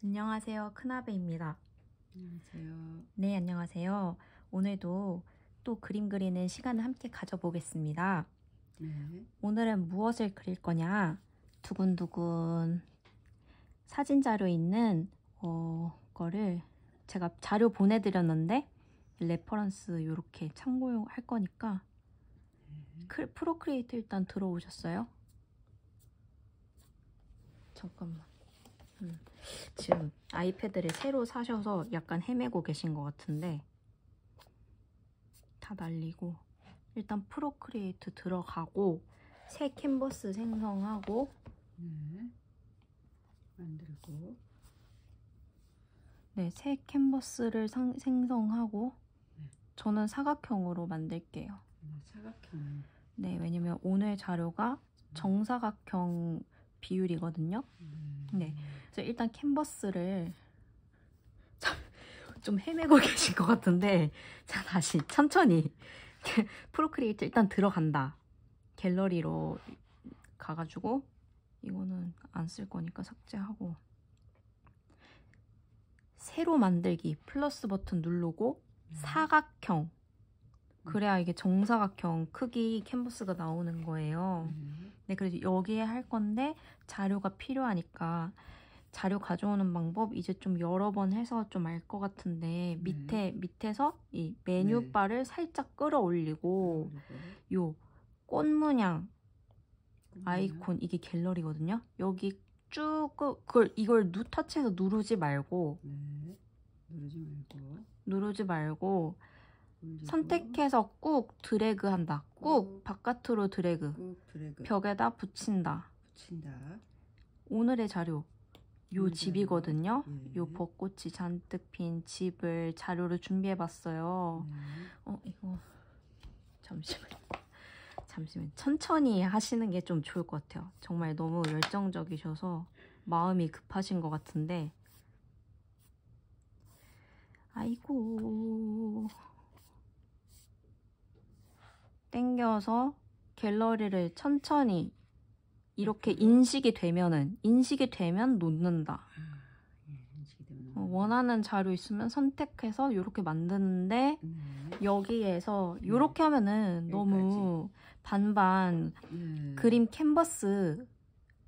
안녕하세요. 큰아베입니다. 안녕하세요. 네, 안녕하세요. 오늘도 또 그림 그리는 시간을 함께 가져보겠습니다. 네. 오늘은 무엇을 그릴 거냐? 두근두근 사진 자료 있는 거를 제가 자료 보내드렸는데 레퍼런스 이렇게 참고할 거니까 프로크리에이트 일단 들어오셨어요? 잠깐만. 지금 아이패드를 새로 사셔서 약간 헤매고 계신 것 같은데 다 날리고 일단 프로크리에이트 들어가고 새 캔버스 생성하고 만들고 새 캔버스를 생성하고 저는 사각형으로 만들게요. 사각형. 네, 왜냐면 오늘 자료가 정사각형 비율이거든요. 네, 그래서 일단 캔버스를 좀 헤매고 계신 것 같은데 자, 다시 천천히 프로크리에이트 일단 들어간다. 갤러리로 가가지고 이거는 안 쓸 거니까 삭제하고 새로 만들기 플러스 버튼 누르고 사각형 그래야 이게 정사각형 크기 캔버스가 나오는 거예요. 네, 그래서 여기에 할 건데 자료가 필요하니까 자료 가져오는 방법 이제 좀 여러 번 해서 좀 알 것 같은데 밑에서 이 메뉴바를 살짝 끌어올리고 요 꽃 문양 아이콘 이게 갤러리거든요. 여기 쭉 이걸 터치해서 누르지 말고 누르지 말고 선택해서 꾹 드래그 한다. 꾹 바깥으로 드래그. 벽에다 붙인다. 오늘의 자료 요 집이거든요. 요 벚꽃이 잔뜩 핀 집을 자료를 준비해봤어요. 이거 잠시만 천천히 하시는 게 좀 좋을 것 같아요. 정말 너무 열정적이셔서 마음이 급하신 것 같은데 아이고 땡겨서 갤러리를 천천히 이렇게 인식이 되면 놓는다. 원하는 자료 있으면 선택해서 이렇게 만드는데 여기에서 이렇게 하면은 너무 반반 그림 캔버스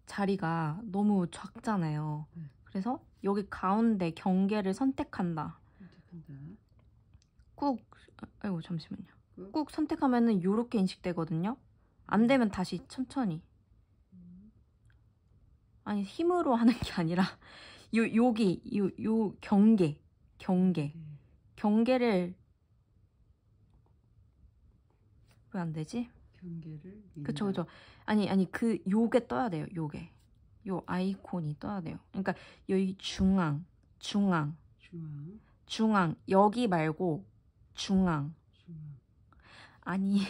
자리가 너무 작잖아요. 그래서 여기 가운데 경계를 선택한다. 아이고 잠시만요. 꾹 선택하면은 이렇게 인식되거든요. 안 되면 다시 천천히. 아니 힘으로 하는 게 아니라 여기 요 경계를 왜 안 되지? 경계를 그쵸. 아니 요게 떠야 돼요. 요 아이콘이 떠야 돼요. 그러니까 여기 중앙 여기 말고 중앙. 아니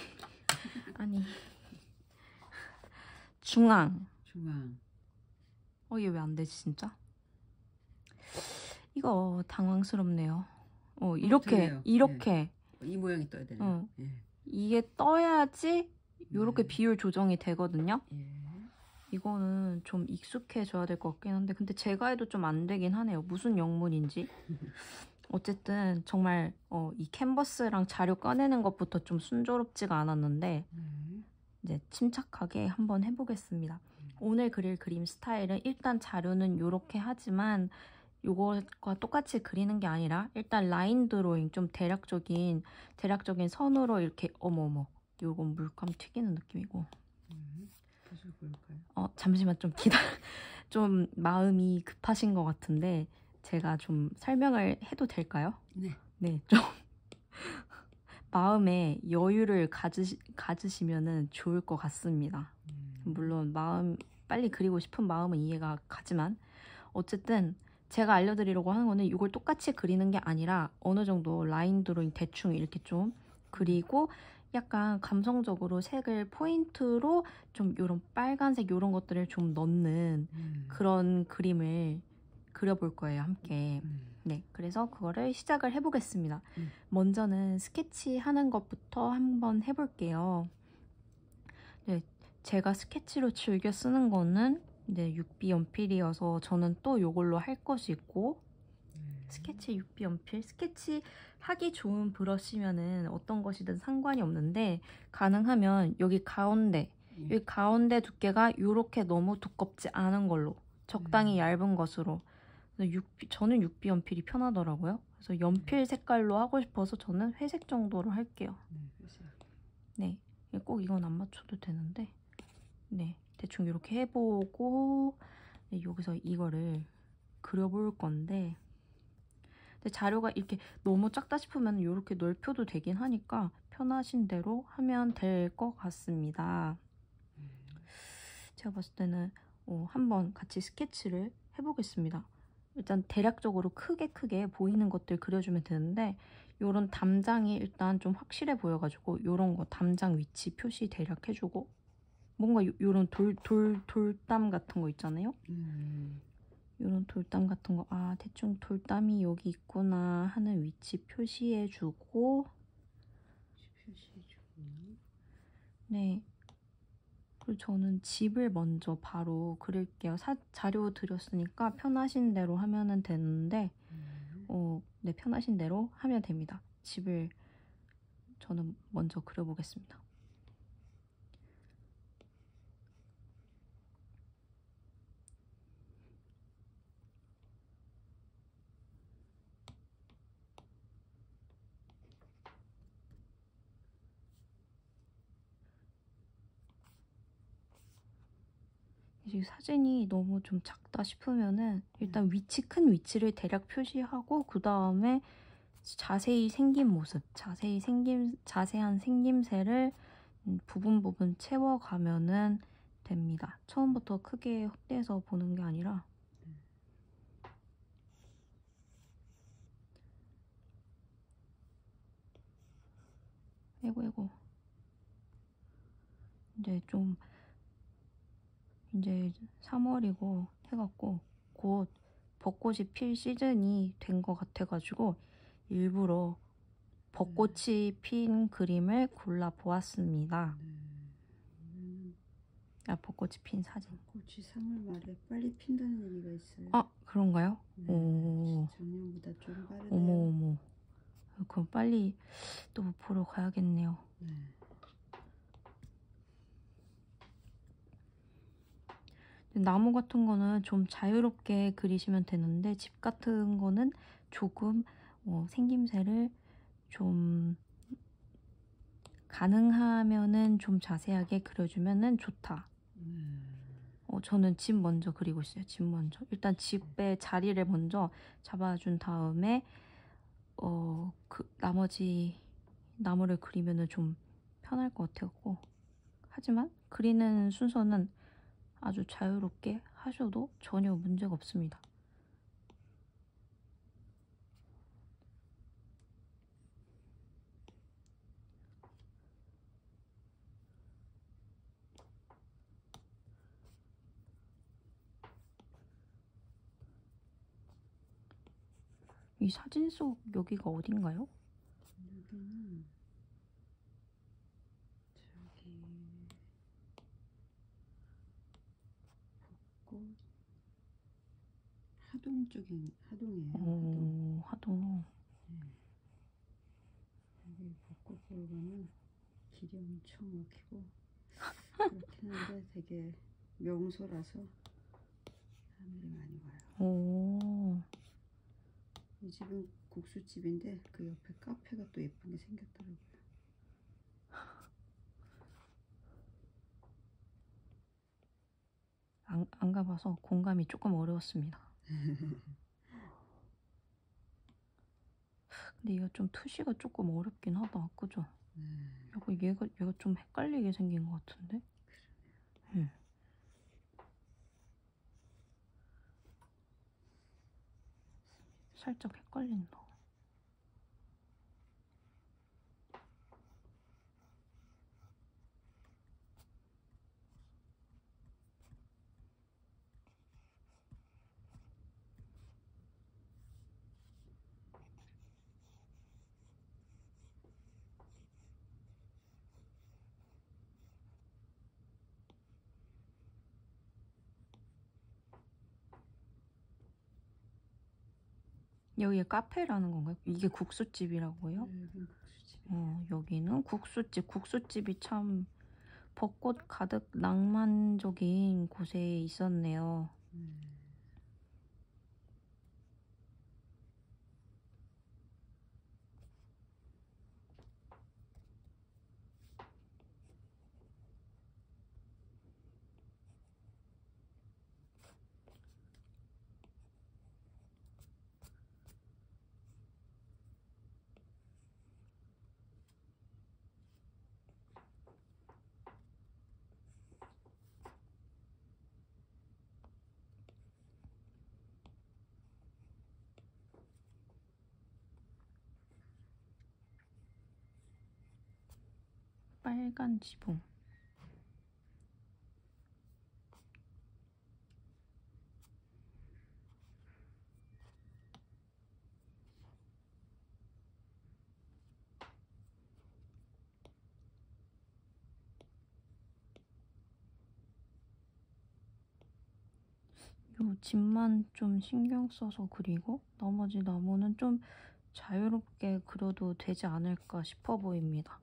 중앙. 얘 왜 안 되지 진짜? 이거 당황스럽네요. 이렇게 이 모양이 떠야 되네요. 이게 떠야지 이렇게 비율 조정이 되거든요. 이거는 좀 익숙해져야 될 것 같긴 한데 근데 제가 해도 좀 안 되긴 하네요. 무슨 영문인지. 어쨌든 정말 이 캔버스랑 자료 꺼내는 것부터 좀 순조롭지가 않았는데 이제 침착하게 한번 해보겠습니다. 오늘 그릴 그림 스타일은 일단 자료는 이렇게 하지만 이것과 똑같이 그리는 게 아니라 일단 라인 드로잉 좀 대략적인 선으로 이렇게 어머어머 요건 물감 튀기는 느낌이고 잠시만 좀 좀 마음이 급하신 것 같은데 제가 좀 설명을 해도 될까요? 네, 좀 마음에 여유를 가지시면은 좋을 것 같습니다. 물론 빨리 그리고 싶은 마음은 이해가 가지만 어쨌든 제가 알려드리려고 하는 거는 이걸 똑같이 그리는 게 아니라 어느 정도 라인 드로잉 대충 이렇게 좀 그리고 약간 감성적으로 색을 포인트로 좀 이런 빨간색 이런 것들을 좀 넣는 그런 그림을 그려볼 거예요, 함께. 네, 그래서 그거를 시작을 해보겠습니다. 먼저는 스케치 하는 것부터 한번 해볼게요. 네, 제가 스케치로 즐겨 쓰는 거는 이제 6B 연필이어서 저는 또 이걸로 할 것이 있고, 스케치 6B 연필, 스케치 하기 좋은 브러쉬면은 어떤 것이든 상관이 없는데, 가능하면 여기 가운데 두께가 이렇게 너무 두껍지 않은 걸로, 적당히 얇은 것으로. 저는 6B 연필이 편하더라고요. 그래서 연필 색깔로 하고 싶어서 저는 회색 정도로 할게요. 회색. 네, 꼭 이건 안 맞춰도 되는데, 네, 대충 이렇게 해보고, 네, 여기서 이거를 그려볼 건데, 근데 자료가 이렇게 너무 작다 싶으면 이렇게 넓혀도 되긴 하니까 편하신 대로 하면 될 것 같습니다. 제가 봤을 때는 한번 같이 스케치를 해보겠습니다. 일단 대략적으로 크게 보이는 것들 그려주면 되는데, 요런 담장이 일단 좀 확실해 보여가지고 요런 거 담장 위치 표시 대략 해주고, 뭔가 요런 돌담 같은 거 있잖아요. 요런 돌담 같은 거, 아 대충 돌담이 여기 있구나 하는 위치 표시해주고, 네, 그리고 저는 집을 먼저 바로 그릴게요. 자료 드렸으니까 편하신 대로 하면 되는데, 네, 편하신 대로 하면 됩니다. 집을 저는 먼저 그려보겠습니다. 이제 사진이 너무 좀 작다 싶으면은 일단 큰 위치를 대략 표시하고, 그 다음에 자세히 생긴 모습, 자세한 생김새를 부분 채워가면은 됩니다. 처음부터 크게 확대해서 보는 게 아니라. 아이고. 이제 3월이고 해갖고 곧 벚꽃이 필 시즌이 된 것 같아가지고 일부러 벚꽃이 핀 그림을 골라보았습니다. 벚꽃이 핀 사진. 벚꽃이 3월 말에 빨리 핀다는 얘기가 있어요. 아, 그런가요? 네, 오. 작년보다 좀 빠르네요. 어머. 그럼 빨리 또 보러 가야겠네요. 네. 나무 같은 거는 좀 자유롭게 그리시면 되는데, 집 같은 거는 조금 생김새를 좀 가능하면은 좀 자세하게 그려주면은 좋다. 저는 집 먼저 그리고 있어요. 집 먼저. 일단 집의 자리를 먼저 잡아준 다음에 나머지 나무를 그리면은 좀 편할 것 같아갖고. 하지만 그리는 순서는 아주 자유롭게 하셔도 전혀 문제가 없습니다. 이 사진 속 여기가 어딘가요? 여기는 벚꽃 하동이에요. 하동. 네. 여기 벚꽃 보러 가면 길이 엄청 막히고 그렇긴 한데 되게 명소라서 사람들이 많이 와요. 이 집은 국수집인데 그 옆에 카페가 또 예쁘게 생겼더라고요. 안 가봐서 공감이 조금 어려웠습니다. 근데 이거 좀 투시가 조금 어렵긴 하다, 그죠? 약간 얘가 좀 헷갈리게 생긴 것 같은데? 살짝 헷갈린다. 여기 카페라는 건가요? 이게 국수집이라고요? 여기는 국수집. 여기는 국수집. 국수집이 참 벚꽃 가득 낭만적인 곳에 있었네요. 빨간 지붕. 요 집만 좀 신경 써서 그리고 나머지 나무는 좀 자유롭게 그려도 되지 않을까 싶어 보입니다.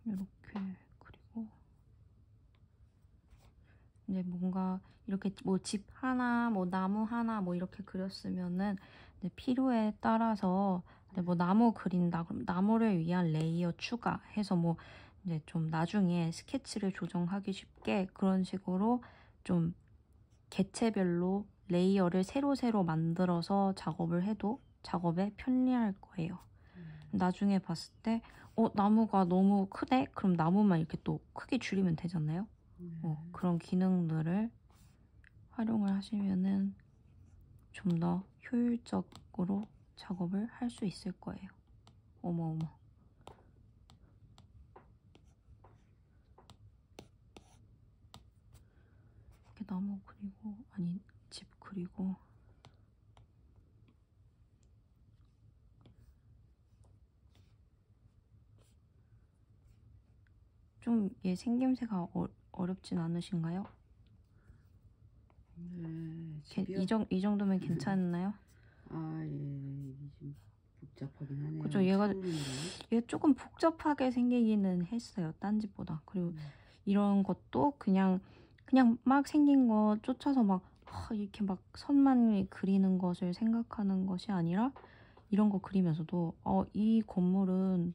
이렇게 그리고 이제 뭔가 이렇게 뭐 집 하나, 뭐 나무 하나 뭐 이렇게 그렸으면은 필요에 따라서 뭐 나무 그린다 그럼 나무를 위한 레이어 추가해서 뭐 이제 좀 나중에 스케치를 조정하기 쉽게 그런 식으로 좀 개체별로 레이어를 새로 만들어서 작업을 해도 작업에 편리할 거예요. 나중에 봤을 때 나무가 너무 크네? 그럼 나무만 이렇게 또 크게 줄이면 되잖아요. 그런 기능들을 활용을 하시면은 좀 더 효율적으로 작업을 할 수 있을 거예요. 어머. 이렇게 나무 그리고 아니 집 그리고 좀 얘 생김새가 어렵진 않으신가요? 이 정도면 괜찮나요? 이게 좀 복잡하긴 하네요. 그렇죠. 얘 조금 복잡하게 생기기는 했어요. 딴 집보다. 그리고 이런 것도 그냥 막 생긴 거 쫓아서 막 이렇게 막 선만 그리는 것을 생각하는 것이 아니라 이런 거 그리면서도 이 건물은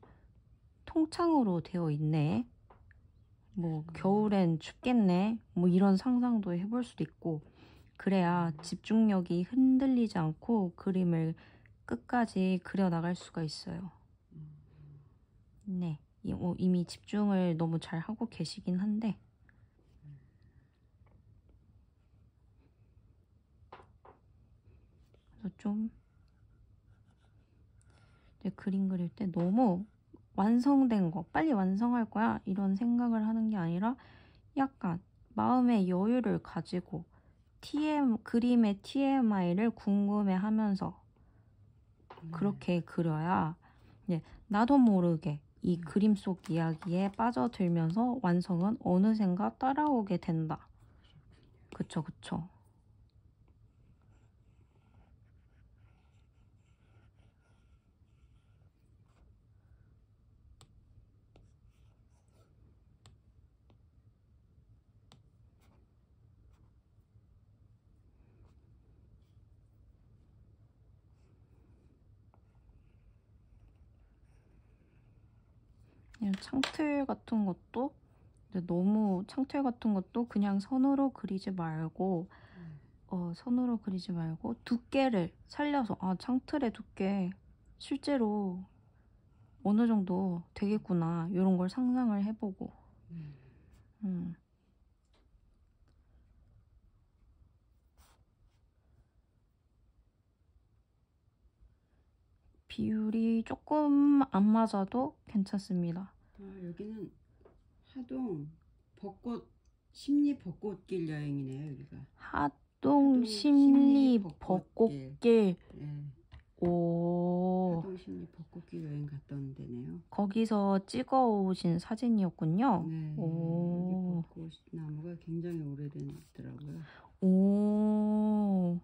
통창으로 되어 있네. 뭐 겨울엔 춥겠네. 뭐 이런 상상도 해볼 수도 있고 그래야 집중력이 흔들리지 않고 그림을 끝까지 그려나갈 수가 있어요. 네, 이미 집중을 너무 잘 하고 계시긴 한데 그래서 좀 이제 그림 그릴 때 너무 완성된 거 빨리 완성할 거야 이런 생각을 하는 게 아니라 약간 마음의 여유를 가지고 그림의 TMI를 궁금해하면서 그렇게 그려야 나도 모르게 이 그림 속 이야기에 빠져들면서 완성은 어느샌가 따라오게 된다. 그쵸. 창틀 같은 것도 그냥 선으로 그리지 말고 두께를 살려서 창틀의 두께 실제로 어느 정도 되겠구나 이런 걸 상상을 해보고 비율이 조금 안 맞아도 괜찮습니다. 여기는 하동 심리 벚꽃길 여행이네요. 여기가 하동심리 벚꽃길. 네. 오. 하동심리 벚꽃길 여행 갔다 온 데네요. 거기서 찍어 오신 사진이었군요. 네. 오. 여기 벚꽃 나무가 굉장히 오래됐더라고요. 오.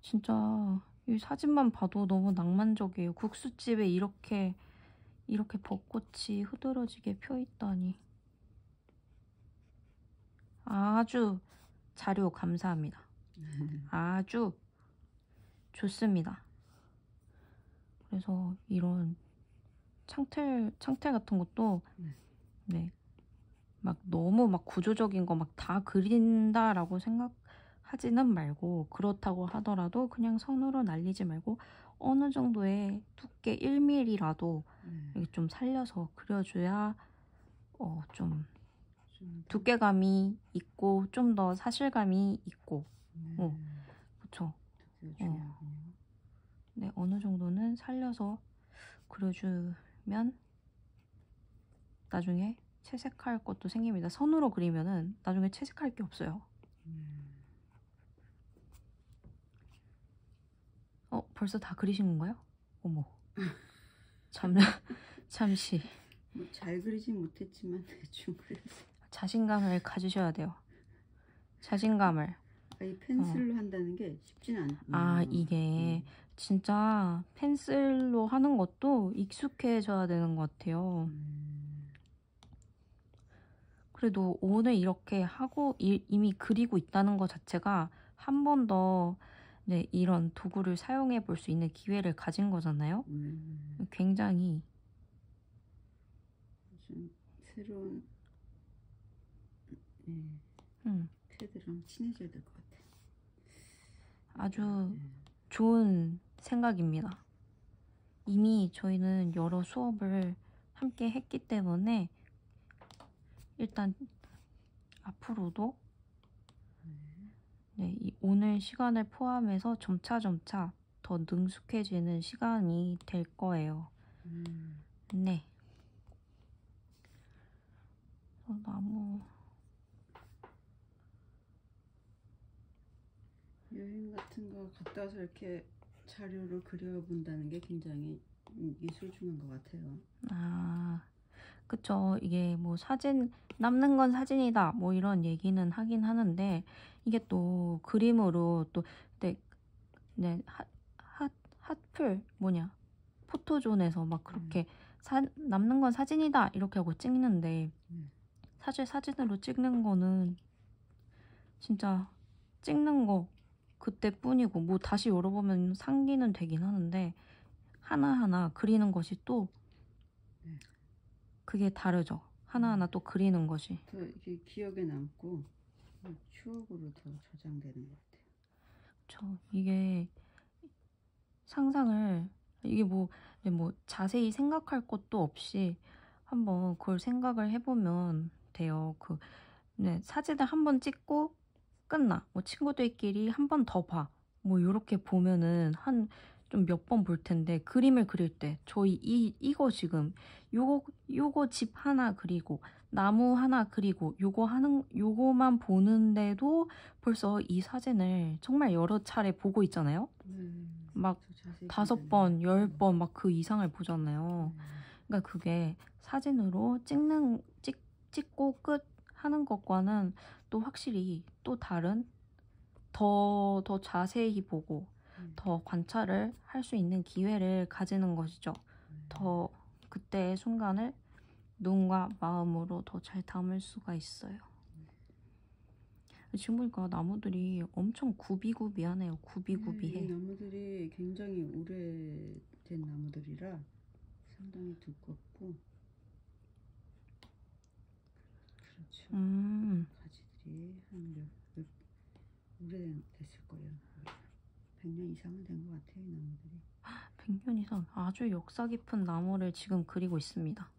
진짜 이 사진만 봐도 너무 낭만적이에요. 국수집에 이렇게 벚꽃이 흐드러지게 펴 있다니. 아주 자료 감사합니다. 아주 좋습니다. 그래서 이런 창틀 같은 것도 네, 막 너무 막 구조적인 거 막 다 그린다라고 생각하지는 말고, 그렇다고 하더라도 그냥 선으로 날리지 말고 어느 정도의 두께 1mm라도 이렇게 좀 살려서 그려줘야 좀 두께감이 있고 좀 더 사실감이 있고. 그쵸. 네, 어느 정도는 살려서 그려주면 나중에 채색할 것도 생깁니다. 선으로 그리면은 나중에 채색할 게 없어요. 벌써 다 그리신 건가요? 어머. 잠시. 뭐 잘 그리진 못했지만 대충 그렸어요. 자신감을 가지셔야 돼요. 자신감을. 이 펜슬로 한다는 게 쉽지는 않아요. 아, 이게 진짜 펜슬로 하는 것도 익숙해져야 되는 것 같아요. 그래도 오늘 이렇게 하고 이미 그리고 있다는 것 자체가 한 번 더 네, 이런 도구를 사용해 볼 수 있는 기회를 가진 거잖아요. 굉장히 좀 새로운 패드랑 친해져야 될 것 같아요. 아주 좋은 생각입니다. 이미 저희는 여러 수업을 함께 했기 때문에 일단 앞으로도 네, 오늘 시간을 포함해서 점차 더 능숙해지는 시간이 될 거예요. 네. 나무 여행 같은 거 갔다 와서 이렇게 자료로 그려본다는 게 굉장히 이게 소중한 것 같아요. 아, 그쵸. 이게 뭐 사진, 남는 건 사진이다 뭐 이런 얘기는 하긴 하는데, 이게 또 그림으로 또 네, 핫플 포토존에서 막 그렇게 남는 건 사진이다 이렇게 하고 찍는데, 사실 사진으로 찍는 거는 진짜 찍는 거 그때뿐이고, 뭐 다시 열어보면 상기는 되긴 하는데 하나하나 그리는 것이 또 그게 다르죠. 하나하나 또 그리는 것이 더 이게 기억에 남고 추억으로 더 저장되는 것 같아요. 이게 상상을, 이게 뭐 자세히 생각할 것도 없이 한번 그걸 생각을 해보면 돼요. 사진을 한번 찍고 끝나. 뭐 친구들끼리 한 번 더 봐. 뭐 이렇게 보면은 좀 몇 번 볼 텐데, 그림을 그릴 때 저희 이거 지금 요거 집 하나 그리고 나무 하나 그리고 요거만 보는데도 벌써 이 사진을 정말 여러 차례 보고 있잖아요. 막 5번, 10번 막 그 이상을 보잖아요. 그러니까 그게 사진으로 찍고 끝 하는 것과는 또 확실히 또 다른 더 자세히 보고 더 관찰을 할 수 있는 기회를 가지는 것이죠. 더 그때의 순간을 눈과 마음으로 더 잘 담을 수가 있어요. 지금 보니까 나무들이 엄청 구비구비하네요. 구비구비해. 이 나무들이 굉장히 오래된 나무들이라 상당히 두껍고, 그렇죠. 가지들이 오래됐을 거예요. 100년 이상은 된 것 같아요, 이 나무들이. 100년 이상. 아주 역사 깊은 나무를 지금 그리고 있습니다.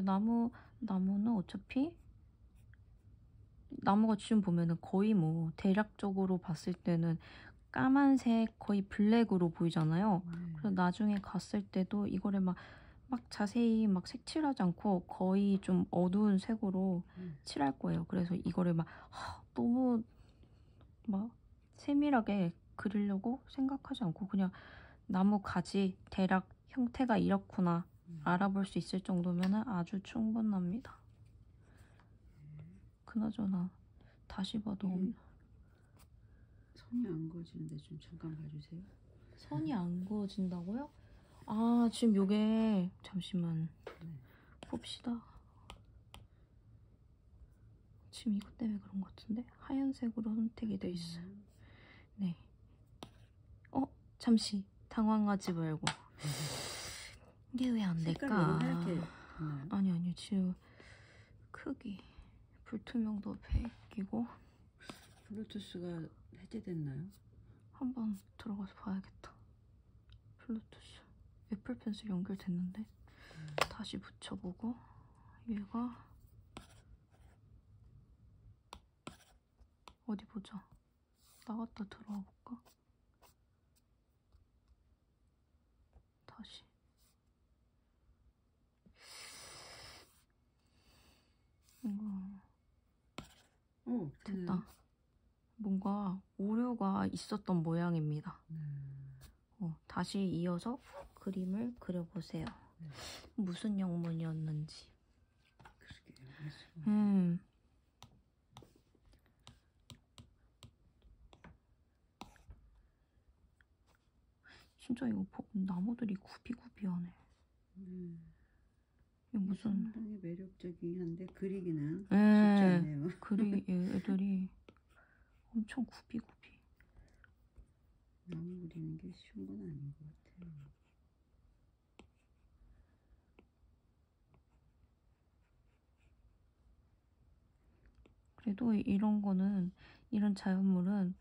나무는 어차피 나무가 지금 보면은 거의 뭐 대략적으로 봤을 때는 까만색, 거의 블랙으로 보이잖아요. 그래서 나중에 갔을 때도 이거를 막 자세히 막 색칠하지 않고 거의 좀 어두운 색으로 칠할 거예요. 그래서 이거를 너무 세밀하게 그리려고 생각하지 않고 그냥 나무 가지 대략 형태가 이렇구나 알아볼 수 있을 정도면 아주 충분합니다. 그나저나 다시 봐도 선이 안 그어지는데 좀 잠깐 봐주세요. 선이 안 그어진다고요? 아, 지금 요게 잠시만 봅시다. 지금 이것 때문에 그런 것 같은데? 하얀색으로 선택이 돼 있어요. 네. 잠시 당황하지 말고. 이게 왜 안 될까? 아니 지금 크기 불투명도 100이고 블루투스가 해제됐나요? 한번 들어가서 봐야겠다. 블루투스 애플 펜슬 연결됐는데 다시 붙여보고 얘가 어디 보자. 나갔다 들어와 볼까? 다시. 이거 됐다. 뭔가 오류가 있었던 모양입니다. 다시 이어서 그림을 그려보세요. 무슨 영문이었는지. 진짜 이거 나무들이 굽이굽이하네. 이게 무슨 상당히 매력적이긴 한데 그리기는 쉽지 않네요. 애들이 엄청 굽이굽이. 나무 그리는 게 쉬운 건 아닌 것 같아요. 그래도 이런 거는, 이런 자연물은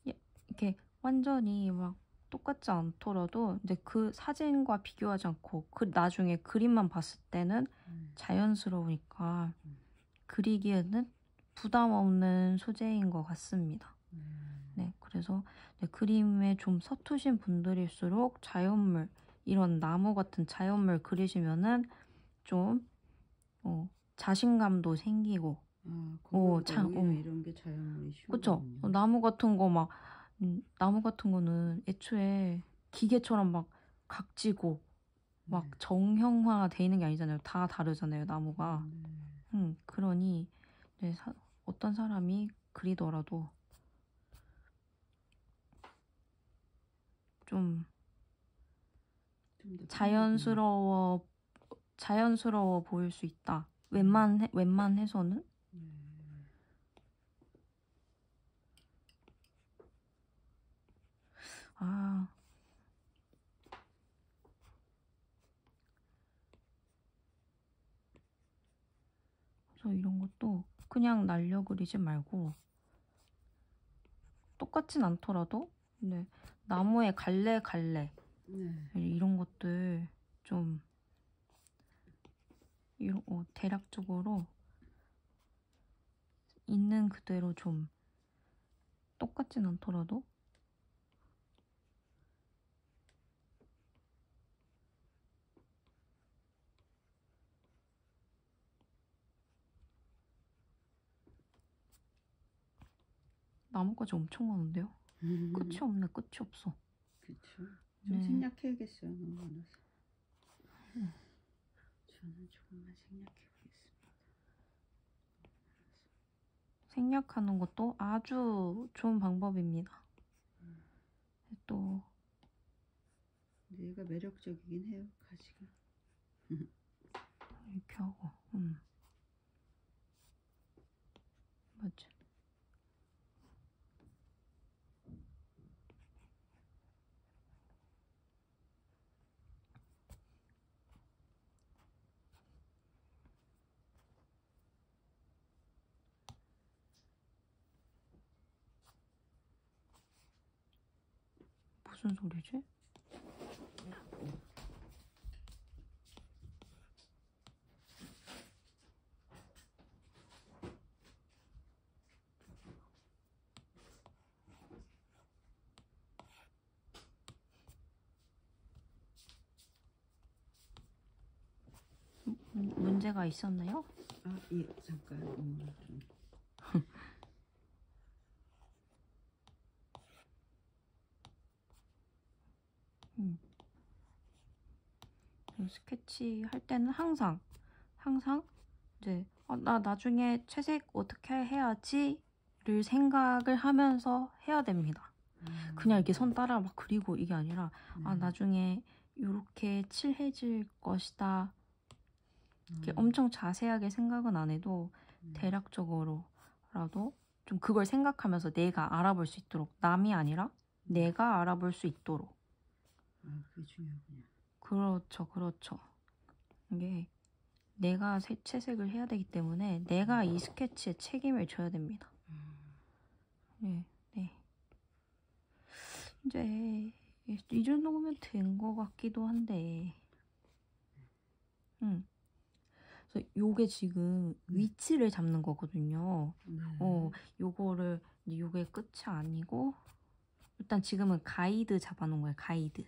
이렇게 완전히 막 똑같지 않더라도 이제 그 사진과 비교하지 않고 나중에 그림만 봤을 때는 자연스러우니까 그리기에는 부담 없는 소재인 것 같습니다. 네, 그래서 그림에 좀 서투신 분들일수록 자연물, 이런 나무 같은 자연물 그리시면은 좀 자신감도 생기고 이런 게 자연물이 쉬운 그쵸? 나무 같은 거는 애초에 기계처럼 막 각지고 막 정형화 돼 있는 게 아니잖아요. 다 다르잖아요, 나무가. 그러니 어떤 사람이 그리더라도 좀 자연스러워 보일 수 있다. 웬만해서는. 그래서 이런 것도 그냥 날려 그리지 말고 똑같진 않더라도 나무에 갈래 이런 것들 좀 대략적으로 있는 그대로 좀 똑같진 않더라도 나뭇가지 엄청 많은데요? 끝이 없네. 끝이 없어. 그쵸. 좀 생략해야겠어요. 너무 많아서. 저는 조금만 생략해보겠습니다. 생략하는 것도 아주 좋은 방법입니다. 또 얘가 매력적이긴 해요. 가지가. 이렇게 하고 맞지? 무슨 소리지? 문제가 있었나요? 예, 잠깐. 스케치 할 때는 항상 이제 나 나중에 채색 어떻게 해야지를 생각을 하면서 해야 됩니다. 그냥 이렇게 손 따라 막 그리고 이게 아니라 나중에 이렇게 칠해질 것이다. 이렇게 엄청 자세하게 생각은 안 해도 대략적으로라도 좀 그걸 생각하면서 내가 알아볼 수 있도록, 남이 아니라 내가 알아볼 수 있도록. 그게 중요하군요. 그렇죠. 이게 내가 채색을 해야 되기 때문에 내가 이 스케치에 책임을 져야 됩니다. 네. 이제 이 정도면 된 것 같기도 한데, 그래서 요게 지금 위치를 잡는 거거든요. 요게 끝이 아니고 일단 지금은 가이드 잡아놓은 거예요. 가이드.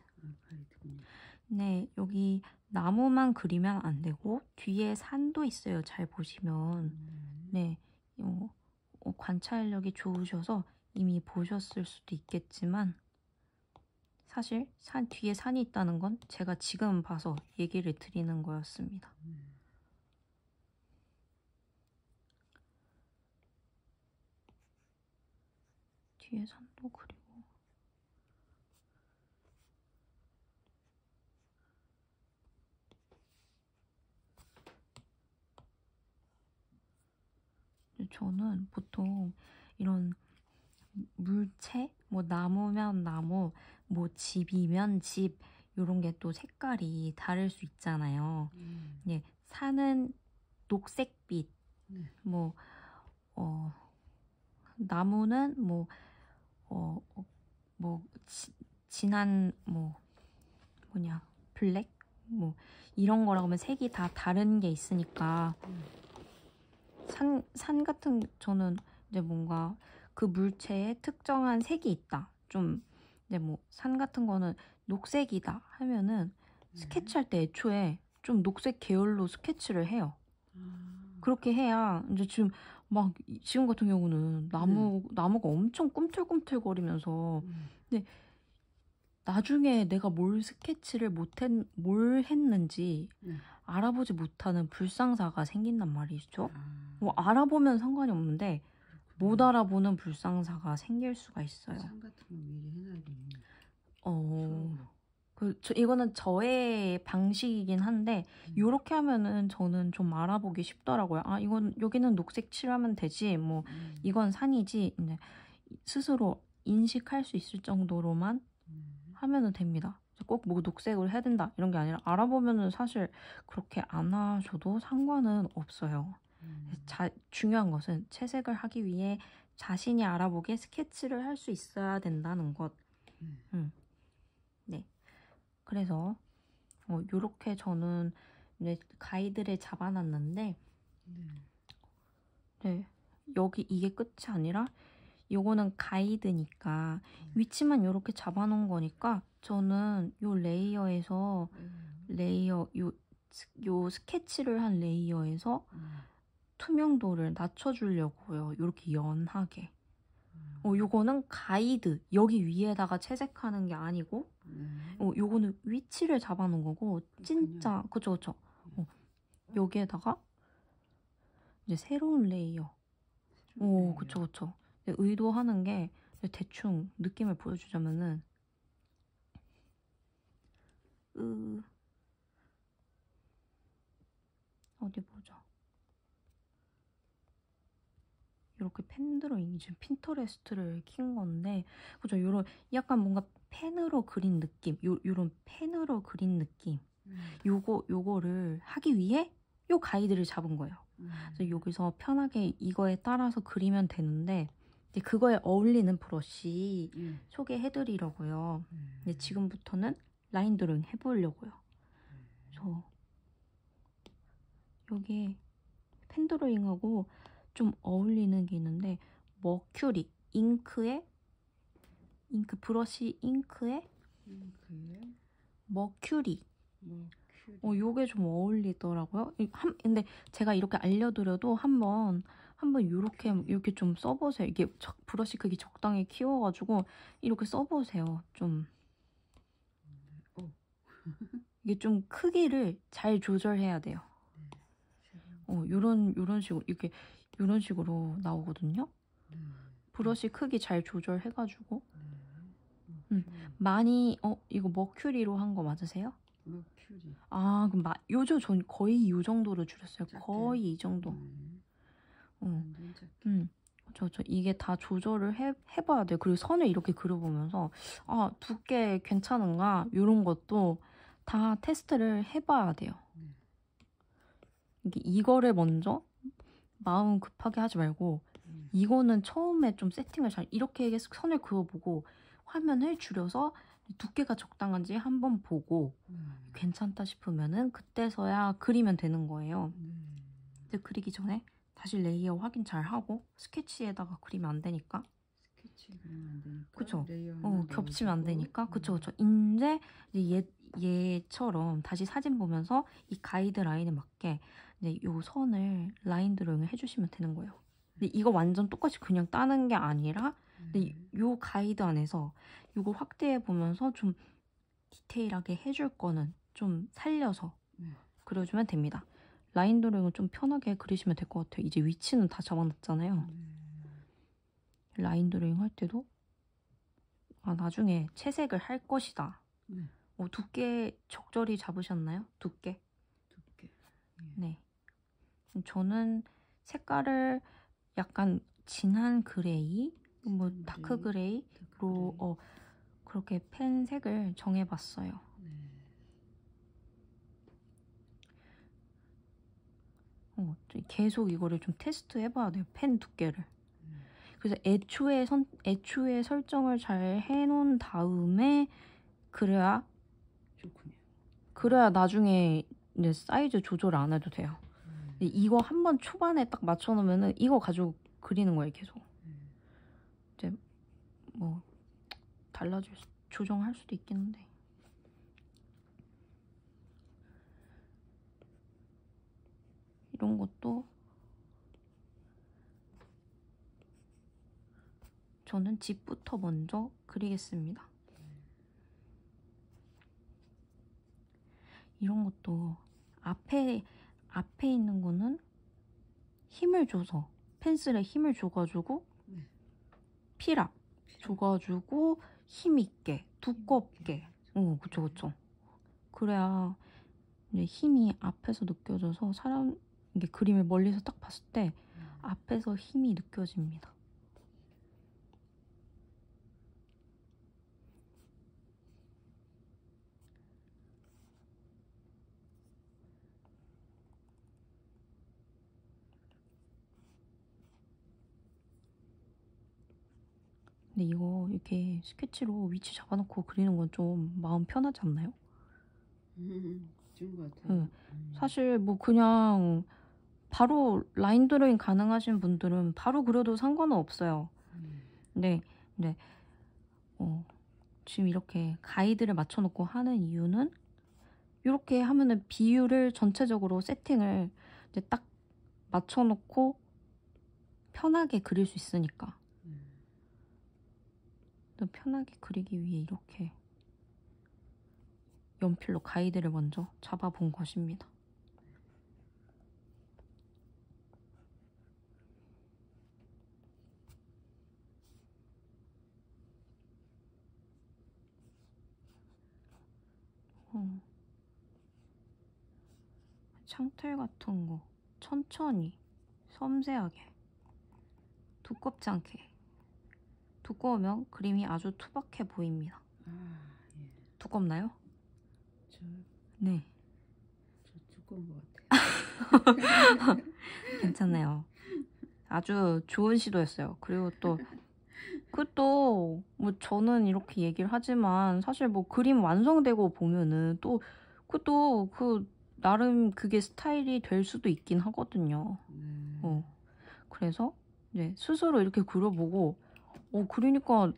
가이드군요. 네, 여기 나무만 그리면 안 되고 뒤에 산도 있어요. 잘 보시면. 네, 관찰력이 좋으셔서 이미 보셨을 수도 있겠지만 사실 뒤에 산이 있다는 건 제가 지금 봐서 얘기를 드리는 거였습니다. 뒤에 산도 그리고 저는 보통 이런 물체, 뭐 나무면 나무, 뭐 집이면 집 이런 게 또 색깔이 다를 수 있잖아요. 예, 산은 녹색빛, 뭐 나무는 진한 블랙 이런 거라고 하면 색이 다 다른 게 있으니까 산 같은 저는 이제 뭔가 그 물체에 특정한 색이 있다. 좀 이제 산 같은 거는 녹색이다 하면은 스케치할 때 애초에 좀 녹색 계열로 스케치를 해요. 그렇게 해야 이제 지금 같은 경우는 나무가 엄청 꿈틀꿈틀거리면서 근데 나중에 내가 뭘 했는지 알아보지 못하는 불상사가 생긴단 말이죠. 알아보면 상관이 없는데 못 알아보는 불상사가 생길 수가 있어요. 산 같은 거 미리 해놔야겠네요. 이거는 저의 방식이긴 한데 이렇게 하면은 저는 좀 알아보기 쉽더라고요. 여기는 녹색 칠하면 되지. 이건 산이지. 이제 스스로 인식할 수 있을 정도로만 하면은 됩니다. 꼭 녹색으로 해야 된다 이런 게 아니라 알아보면은 사실 그렇게 안 하셔도 상관은 없어요. 중요한 것은 채색을 하기 위해 자신이 알아보기에 스케치를 할 수 있어야 된다는 것. 네. 그래서 요렇게 저는 이제 가이드를 잡아놨는데 네. 여기 이게 끝이 아니라 요거는 가이드니까 위치만 요렇게 잡아놓은 거니까 저는 요 레이어에서 요 스케치를 한 레이어에서 투명도를 낮춰주려고요. 요렇게 연하게. 요거는 가이드 여기 위에다가 채색하는 게 아니고 요거는 위치를 잡아놓은 거고 진짜 그쵸 여기에다가 이제 새로운 레이어 그쵸 의도하는 게 대충 느낌을 보여주자면은 어디 보자. 이렇게 펜 드로잉 지금 핀터레스트를 킨 건데 그죠? 요런 약간 뭔가 펜으로 그린 느낌 요런 펜으로 그린 느낌 요거를 하기 위해 요 가이드를 잡은 거예요. 그래서 여기서 편하게 이거에 따라서 그리면 되는데 이제 그거에 어울리는 브러쉬 소개해드리려고요. 근데 지금부터는 라인 드로잉 해보려고요. 그래서 여기에 펜 드로잉하고 좀 어울리는 게 있는데 머큐리 브러쉬 잉크에 머큐리 요게 좀 어울리더라고요. 근데 제가 이렇게 알려드려도 한번 이렇게 좀 써보세요. 이게 브러쉬 크기 적당히 키워가지고 이렇게 써보세요. 좀 이게 좀 크기를 잘 조절해야 돼요. 요런 식으로 이렇게 요런 식으로 나오거든요. 브러쉬 크기 잘 조절해가지고 많이 이거 머큐리로 한 거 맞으세요? 머큐리. 아 그럼 요즘 전 거의 이 정도로 줄였어요. 작게요? 거의 이 정도. 완전 작게. 이게 다 조절을 해봐야 돼요. 그리고 선을 이렇게 그려보면서 아 두께 괜찮은가 이런 것도 다 테스트를 해봐야 돼요. 이거를 먼저 마음 급하게 하지 말고 이거는 처음에 좀 세팅을 잘 이렇게 선을 그어보고 화면을 줄여서 두께가 적당한지 한번 보고 괜찮다 싶으면은 그때서야 그리면 되는 거예요. 근데 그리기 전에 다시 레이어 확인 잘 하고 스케치에다가 그리면 안 되니까. 스케치에 그리면 안 되니까. 그쵸? 레이어 하나 겹치면 안 넣어주고. 되니까. 그쵸. 이제 얘처럼 다시 사진 보면서 이 가이드라인에 맞게 이제 요 선을 라인 드로잉을 해주시면 되는 거예요. 근데 이거 완전 똑같이 그냥 따는 게 아니라 근데 요 가이드 안에서 요거 확대해 보면서 좀 디테일하게 해줄 거는 좀 살려서 그려주면 됩니다. 라인 드로잉을 좀 편하게 그리시면 될 것 같아요. 이제 위치는 다 잡아놨잖아요. 라인 드로잉 할 때도 나중에 채색을 할 것이다. 두께 적절히 잡으셨나요? 두께? 두께. 네. 저는 색깔을 약간 진한 그레이, 뭐 다크 그레이로 그렇게 펜 색을 정해봤어요. 계속 이거를 좀 테스트 해봐야 돼요. 펜 두께를. 그래서 애초에 설정을 잘 해놓은 다음에 그래야 좋군요. 그래야 나중에 이제 사이즈 조절 안 해도 돼요. 이거 한번 초반에 딱 맞춰놓으면은 이거 가지고 그리는 거예요, 계속. 이제 뭐 조정할 수도 있긴 한데. 이런 것도 저는 집부터 먼저 그리겠습니다. 이런 것도 앞에 있는 거는 힘을 줘서 펜슬에 힘을 줘가지고 피락 줘가지고 힘있게 두껍게 그쵸 그래야 이제 힘이 앞에서 느껴져서 이게 그림을 멀리서 딱 봤을 때 앞에서 힘이 느껴집니다. 근데 이거 이렇게 스케치로 위치 잡아놓고 그리는 건 좀 마음 편하지 않나요? 좋은 것 같아요. 사실 뭐 그냥 바로 라인 드로잉 가능하신 분들은 바로 그려도 상관은 없어요. 근데 지금 이렇게 가이드를 맞춰놓고 하는 이유는 이렇게 하면은 비율을 전체적으로 세팅을 이제 딱 맞춰놓고 편하게 그릴 수 있으니까. 또 편하게 그리기 위해 이렇게 연필로 가이드를 먼저 잡아본 것입니다. 창틀 같은 거 천천히 섬세하게 두껍지 않게. 두꺼우면 그림이 아주 투박해 보입니다. 두껍나요? 네. 저 두꺼운 것 같아요. 괜찮아요. 아주 좋은 시도였어요. 그리고 또 뭐 저는 이렇게 얘기를 하지만 사실 뭐 그림 완성되고 보면은 또 나름 그게 스타일이 될 수도 있긴 하거든요. 그래서 이제 스스로 이렇게 그려보고 그러니까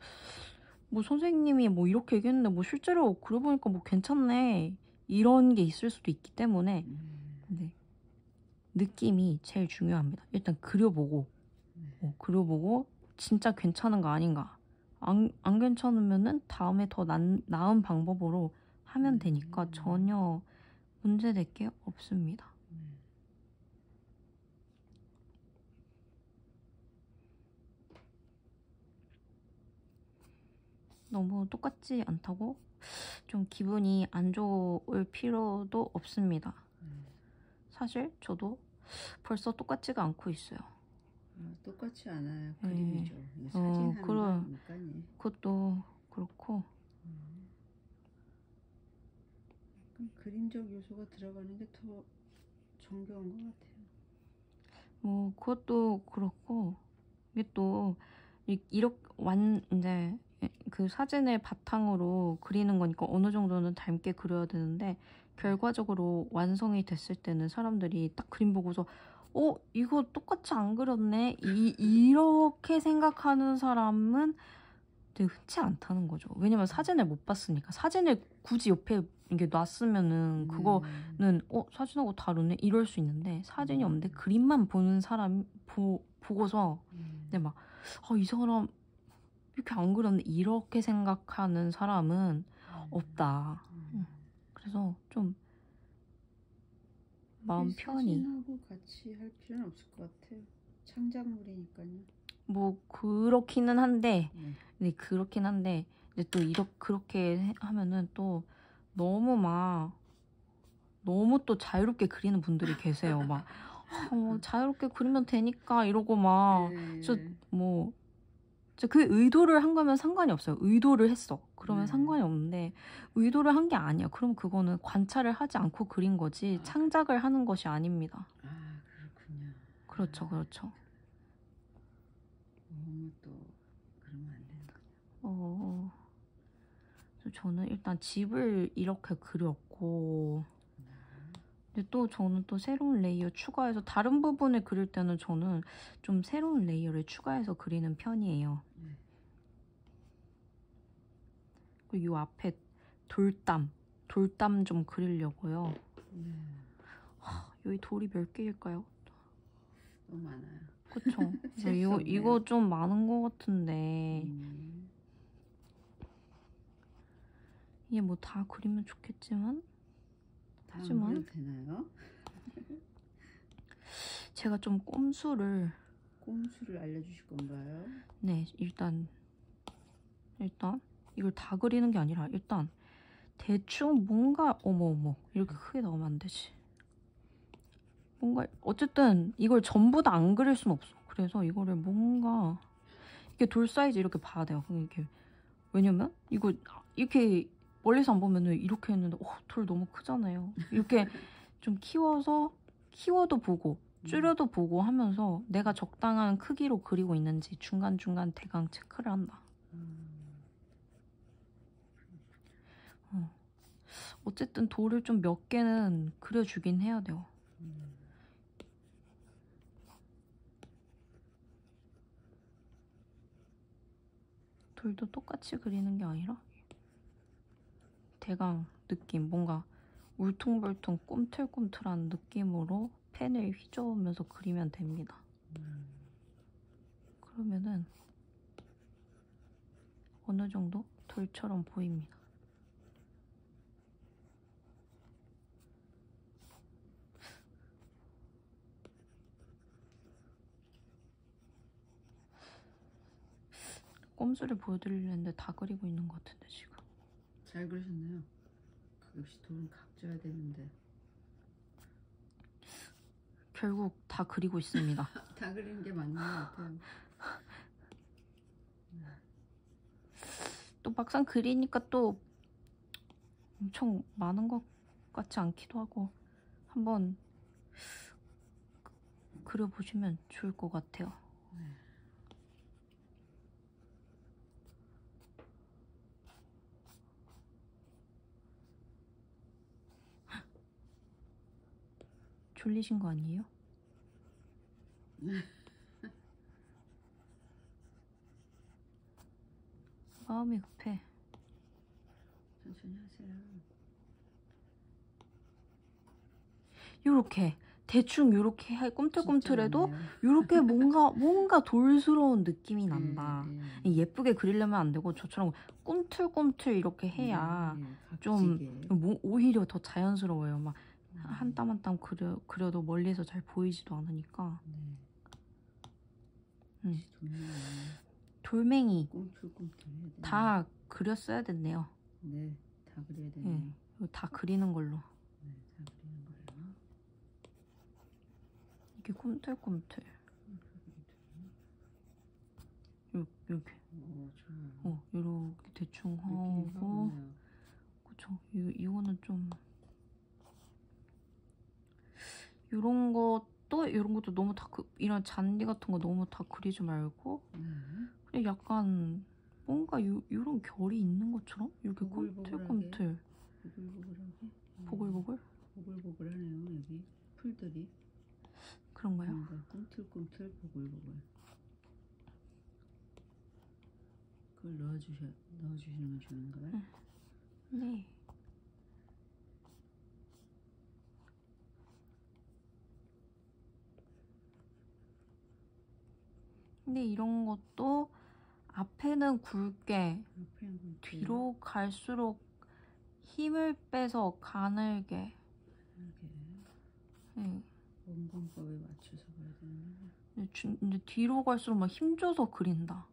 뭐 선생님이 뭐 이렇게 얘기했는데 뭐 실제로 그려보니까 뭐 괜찮네 이런 게 있을 수도 있기 때문에 느낌이 제일 중요합니다. 일단 그려보고 진짜 괜찮은 거 아닌가 안 괜찮으면은 다음에 더 나은 방법으로 하면 되니까 전혀 문제될 게 없습니다. 너무 똑같지 않다고 좀 기분이 안 좋을 필요도 없습니다. 사실 저도 벌써 똑같지가 않고 있어요. 똑같지 않아요. 그림이죠. 사진 하는 거니까. 그것도 그렇고. 그림적 요소가 들어가는 게 더 정겨운 것 같아요. 뭐 그것도 그렇고 이게 또 이렇게 이제 그 사진을 바탕으로 그리는 거니까 어느 정도는 닮게 그려야 되는데 결과적으로 완성이 됐을 때는 사람들이 딱 그림 보고서 이거 똑같이 안 그렸네 이렇게 생각하는 사람은 되게 흔치 않다는 거죠. 왜냐면 사진을 못 봤으니까. 사진을 굳이 옆에 이게 놨으면은 그거는 사진하고 다르네 이럴 수 있는데 사진이 없는데 그림만 보는 사람 보고서 근데 막 이 사람 이렇게 안 그렸네 이렇게 생각하는 사람은 없다. 그래서 좀 마음 편히 사진하고 같이 할 필요는 없을 것 같아요. 창작물이니까요. 뭐 그렇기는 한데 네, 그렇긴 한데 근데 또 그렇게 하면은 또 너무 또 자유롭게 그리는 분들이 계세요. 막 자유롭게 그리면 되니까 이러고 막 그 의도를 한 거면 상관이 없어요. 의도를 했어. 그러면 상관이 없는데 의도를 한 게 아니야. 그럼 그거는 관찰을 하지 않고 그린 거지 창작을 하는 것이 아닙니다. 그렇군요. 그렇죠. 너무 또 그러면 안 되는군요. 그래서 저는 일단 집을 이렇게 그렸고 근데 또 저는 또 새로운 레이어 추가해서 다른 부분을 그릴 때는 저는 좀 새로운 레이어를 추가해서 그리는 편이에요. 그리고 이 앞에 돌담 좀 그리려고요. 여기 돌이 몇 개일까요? 너무 많아요. 그쵸? 이거 좀 많은 것 같은데 이게 뭐 다 그리면 좋겠지만 하지만 되나요? 제가 좀 꼼수를 알려주실 건가요? 네, 일단 이걸 다 그리는 게 아니라 일단 대충 뭔가 어머 이렇게 크게 나오면 안 되지. 뭔가 어쨌든 이걸 전부 다 안 그릴 순 없어. 그래서 이거를 뭔가 이렇게 돌 사이즈 이렇게 봐야 돼요. 이렇게 왜냐면 이거 이렇게 멀리서 안 보면은 이렇게 했는데 돌 너무 크잖아요. 이렇게 좀 키워도 보고 줄여도 보고 하면서 내가 적당한 크기로 그리고 있는지 중간중간 대강 체크를 한다. 어쨌든 돌을 좀 몇 개는 그려주긴 해야 돼요. 돌도 똑같이 그리는 게 아니라 대강 느낌, 뭔가 울퉁불퉁 꿈틀꿈틀한 느낌으로 펜을 휘저으면서 그리면 됩니다. 그러면은 어느 정도 돌처럼 보입니다. 꼼수를 보여드리려 했는데 다 그리고 있는 것 같은데 지금. 잘 그리셨네요. 역시 돌은 각져야 되는데. 결국 다 그리고 있습니다. 다 그리는 게 맞는 것 같아요. 또 막상 그리니까 또 엄청 많은 것 같지 않기도 하고 한번 그려보시면 좋을 것 같아요. 졸리신 거 아니에요? 마음이 급해. 천천히 하세요. 요렇게 대충 이렇게 꿈틀꿈틀해도 진짜 이렇게 뭔가 돌스러운 느낌이 난다. 네. 예쁘게 그리려면 안 되고 저처럼 꿈틀꿈틀 이렇게 해야 좀 오히려 더 자연스러워요. 막 한 땀 한 땀 그려도 멀리서 잘 보이지도 않으니까. 돌멩이 다 그렸어야 됐네요. 네, 다 그려야 되네요. 다 그리는 걸로. 네, 다 그리는 거예요. 이게 꿈틀꿈틀. 이렇게. 좋아요. 이렇게 대충 하고. 그쵸. 이거는 좀 이런 것도 너무 다 이런 잔디 같은 거 너무 다 그리지 말고 그냥 약간 뭔가 이런 결이 있는 것처럼 이렇게 꿈틀꿈틀. 보글보글? 보글보글하네요. 여기 풀들이. 그런가요? 꿈틀꿈틀 보글보글. 그걸 넣어주시는 건가요? 네. 근데 이런 것도 앞에는 굵게 뒤로 갈수록 힘을 빼서 가늘게. 원본법에 맞춰서 가야 되는. 근데 뒤로 갈수록 막 힘줘서 그린다.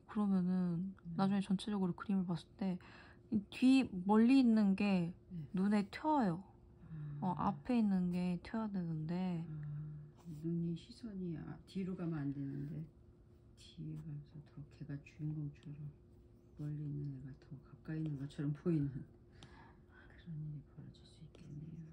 그러면은 나중에 전체적으로 그림을 봤을 때 뒤 멀리 있는 게 눈에 튀어요. 앞에 있는 게 튀어야 되는데 눈이 시선이 뒤로 가면 안 되는데 뒤에 가서 더 걔가 주인공처럼 멀리 있는 애가 더 가까이 있는 것처럼 보이는 그런 일이 벌어질 수 있겠네요.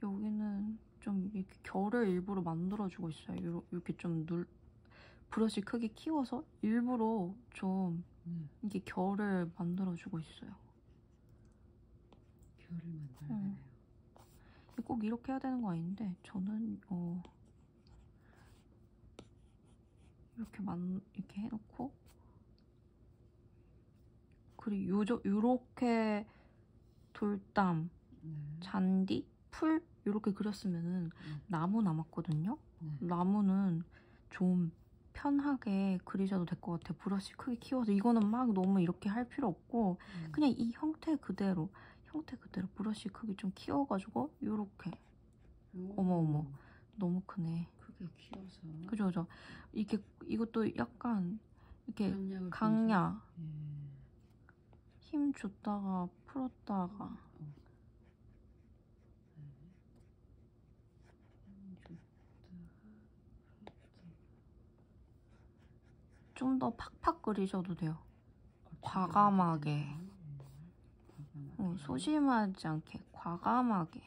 여기는 좀 이렇게 결을 일부러 만들어주고 있어요. 이렇게 좀 브러쉬 크기 키워서 일부러 좀 이게 결을 만들어주고 있어요. 결을 만들어내요. 꼭 이렇게 해야 되는 거 아닌데 저는 이렇게 해놓고 그리고 요렇게 돌담, 잔디, 풀 이렇게 그렸으면은 나무 남았거든요. 나무는 좀 편하게 그리셔도 될 것 같아요. 브러쉬 크게 키워서 이거는 막 너무 이렇게 할 필요 없고 그냥 이 형태 그대로 브러쉬 크기 좀 키워가지고 요렇게. 어머 너무 크네. 크게 키워서. 그죠. 이것도 약간 이렇게 강약 힘 줬다가 풀었다가 좀 더 팍팍 그리셔도 돼요. 과감하게. 소심하지 않게 과감하게.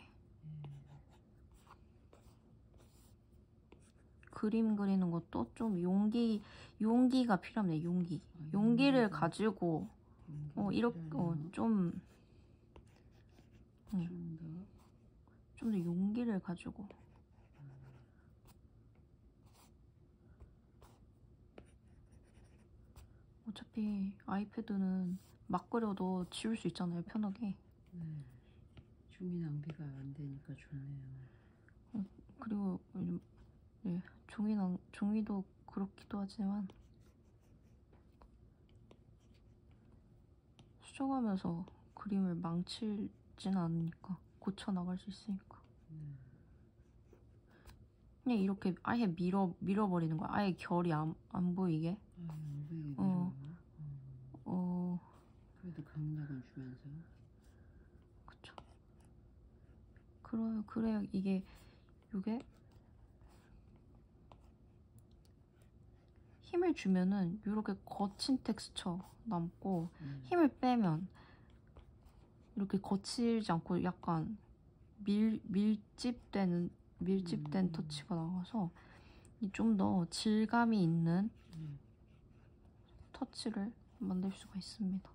그림 그리는 것도 좀 용기가 필요합니다. 용기를 가지고 이렇게 좀 더 용기를 가지고. 어차피 아이패드는 막 그려도 지울 수 있잖아요. 편하게. 종이 낭비가 안 되니까 좋네요. 그리고 종이도 그렇기도 하지만 수정하면서 그림을 망치진 않으니까 고쳐 나갈 수 있으니까. 그냥 이렇게 아예 밀어버리는 거야. 아예 결이 안 보이게. 그래도 강약은 주면서. 그쵸. 그래요. 이게 힘을 주면은 이렇게 거친 텍스처 남고 힘을 빼면 이렇게 거칠지 않고 약간 밀집된 터치가 나와서 좀 더 질감이 있는 터치를 만들 수가 있습니다.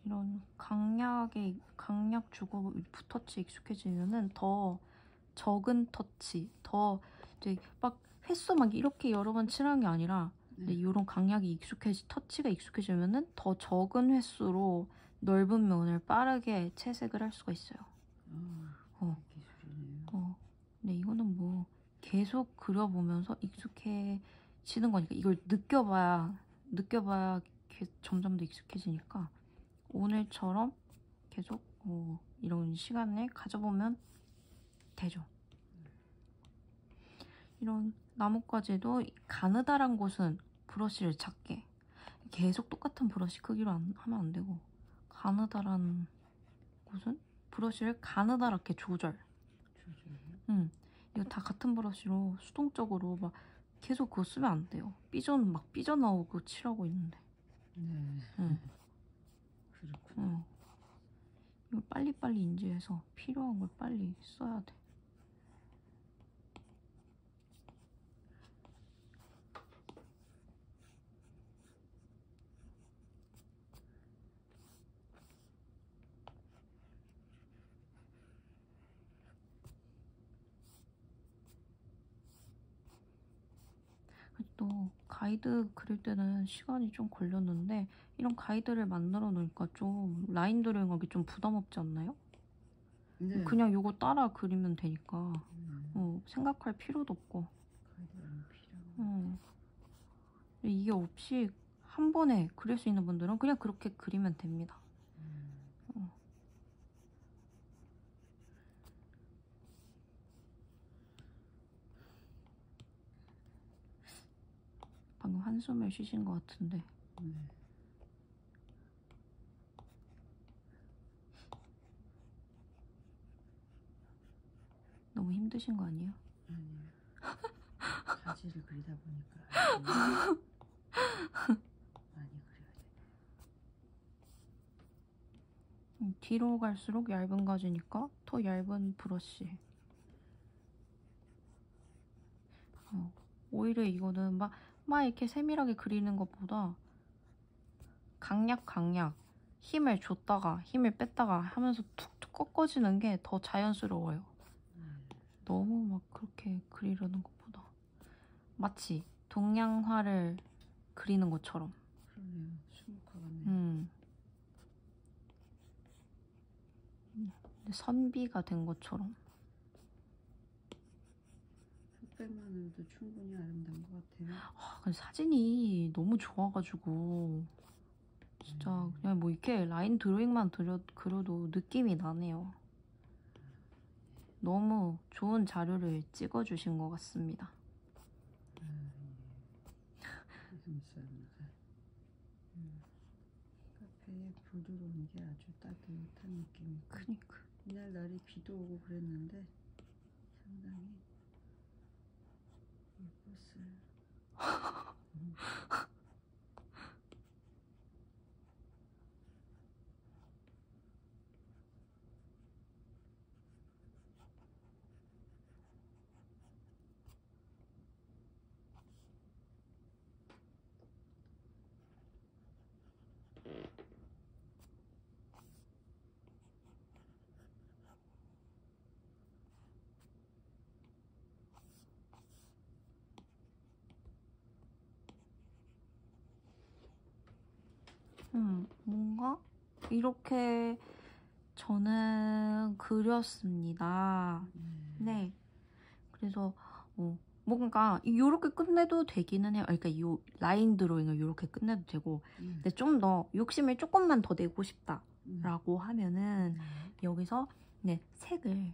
이런 강약 주고 터치 익숙해지면은 더 적은 터치, 더 이제 막 횟수 막 이렇게 여러 번 칠하는 게 아니라 이런 강약이 터치가 익숙해지면은 더 적은 횟수로 넓은 면을 빠르게 채색을 할 수가 있어요. 기술이네요. 근데 이거는 뭐 계속 그려보면서 익숙해지는 거니까 이걸 느껴봐야 점점 더 익숙해지니까 오늘처럼 계속 이런 시간을 가져보면 되죠. 이런 나뭇가지도 가느다란 곳은 브러쉬를 작게, 계속 똑같은 브러쉬 크기로 하면 안 되고, 가느다란 곳은 브러쉬를 가느다랗게 조절. 이거 다 같은 브러쉬로 수동적으로 막 계속 그거 쓰면 안 돼요. 삐져나오고 칠하고 있는데. 그렇구나. 이걸 빨리빨리 인지해서 필요한 걸 빨리 써야 돼. 또 가이드 그릴 때는 시간이 좀 걸렸는데 이런 가이드를 만들어 놓으니까 좀 라인 드로잉하기 좀 부담 없지 않나요? 네. 그냥 요거 따라 그리면 되니까 생각할 필요도 없고. 이게 없이 한 번에 그릴 수 있는 분들은 그냥 그렇게 그리면 됩니다. 방금 한숨을 쉬신 것 같은데. 너무 힘드신 거 아니에요? 아니에요. 가지를 그리다 보니까 많이 그려야 돼. 뒤로 갈수록 얇은 가지니까 더 얇은 브러쉬. 오히려 이거는 막 이렇게 세밀하게 그리는 것보다 강약 힘을 줬다가 힘을 뺐다가 하면서 툭툭 꺾어지는 게 더 자연스러워요. 너무 막 그렇게 그리려는 것보다 마치 동양화를 그리는 것처럼. 그러네요. 수묵화 같네요. 선비가 된 것처럼. 흑백만으로도 충분히 아름다운 것 같아요. 근데 사진이 너무 좋아가지고 진짜 그냥 뭐 이렇게 라인 드로잉만 그려도 느낌이 나네요. 너무 좋은 자료를 찍어주신 것 같습니다. 감사합니다. 카페에 불 들어오는 게 아주 따뜻한 느낌이고. 그니까. 이날 날이 비도 오고 그랬는데 상당히 예뻤어요. 뭔가 이렇게 저는 그렸습니다. 네. 그래서 뭔가 이렇게 끝내도 되기는 해요. 그러니까 이 라인 드로잉을 이렇게 끝내도 되고 근데 좀 더 욕심을 조금만 더 내고 싶다라고 하면은 여기서 색을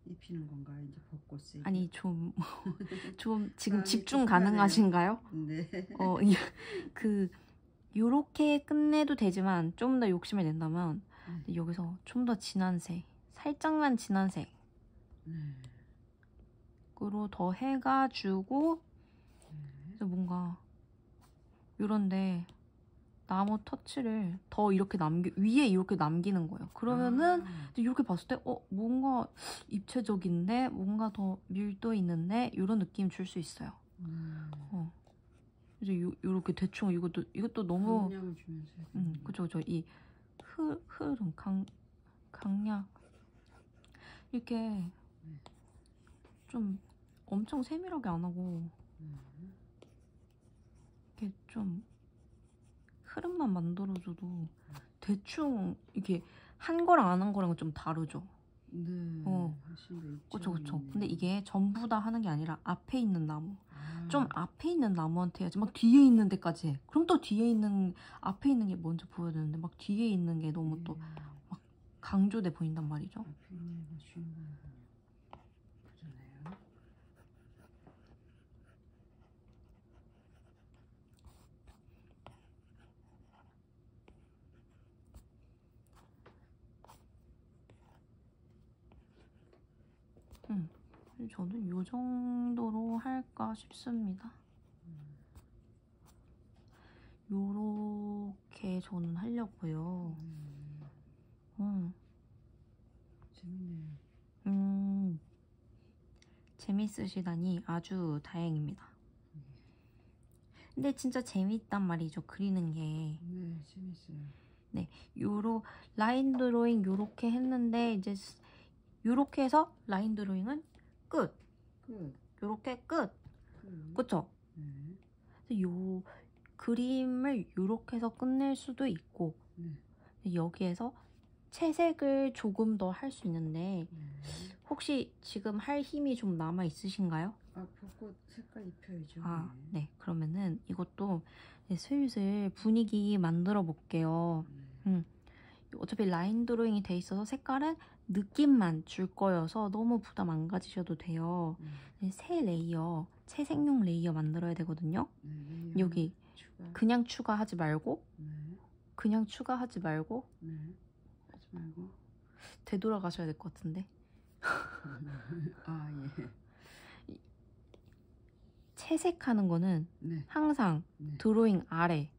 입히는 건가? 이제 벚꽃색. 아니 좀 지금 집중 가능하신가요? 네. 요렇게 끝내도 되지만 좀 더 욕심을 낸다면 여기서 좀 더 진한 색, 살짝만 진한 색으로 더 해가지고 뭔가 요런데 나무 터치를 더 이렇게 위에 이렇게 남기는 거예요. 그러면은 이렇게 봤을 때 뭔가 입체적인데 뭔가 더 밀도 있는데 이런 느낌 줄 수 있어요. 이제 요렇게 대충 이것도 너무 강약을 주면서 해야 되는데. 그죠. 이 흐름 강약 이렇게 좀 엄청 세밀하게 안 하고 이렇게 좀 흐름만 만들어줘도 대충 이게 한 거랑 안 한 거랑은 좀 다르죠. 네. 훨씬 더 그쵸. 입체감이 근데 있네요. 이게 전부 다 하는 게 아니라 앞에 있는 나무. 아, 좀 앞에 있는 나무한테 해야지. 막 뒤에 있는 데까지 해. 그럼 또 앞에 있는 게 먼저 보여야 되는데 막 뒤에 있는 게 너무 또 막 강조돼 보인단 말이죠. 앞에 있는 애가 주인공이군요. 그러네요. 저는 요 정도로 할까 싶습니다. 요렇게 저는 하려고요. 재밌네요. 재밌으시다니 아주 다행입니다. 근데 진짜 재밌단 말이죠, 그리는 게. 네, 재밌어요. 네, 라인 드로잉 요렇게 했는데 이제 요렇게 해서 라인 드로잉은 끝. 요렇게 끝. 그쵸? 네. 요 그림을 요렇게 해서 끝낼 수도 있고 여기에서 채색을 조금 더 할 수 있는데 혹시 지금 할 힘이 좀 남아 있으신가요? 아, 벚꽃 색깔 입혀야죠. 네. 그러면은 이것도 슬슬 분위기 만들어 볼게요. 어차피 라인 드로잉이 돼 있어서 색깔은 느낌만 줄 거여서 너무 부담 안 가지셔도 돼요. 새 레이어, 채색용 레이어 만들어야 되거든요. 여기 그냥 추가하지 말고 하지 말고 되돌아가셔야 될 것 같은데. 아, 예. 채색하는 거는 항상 드로잉 아래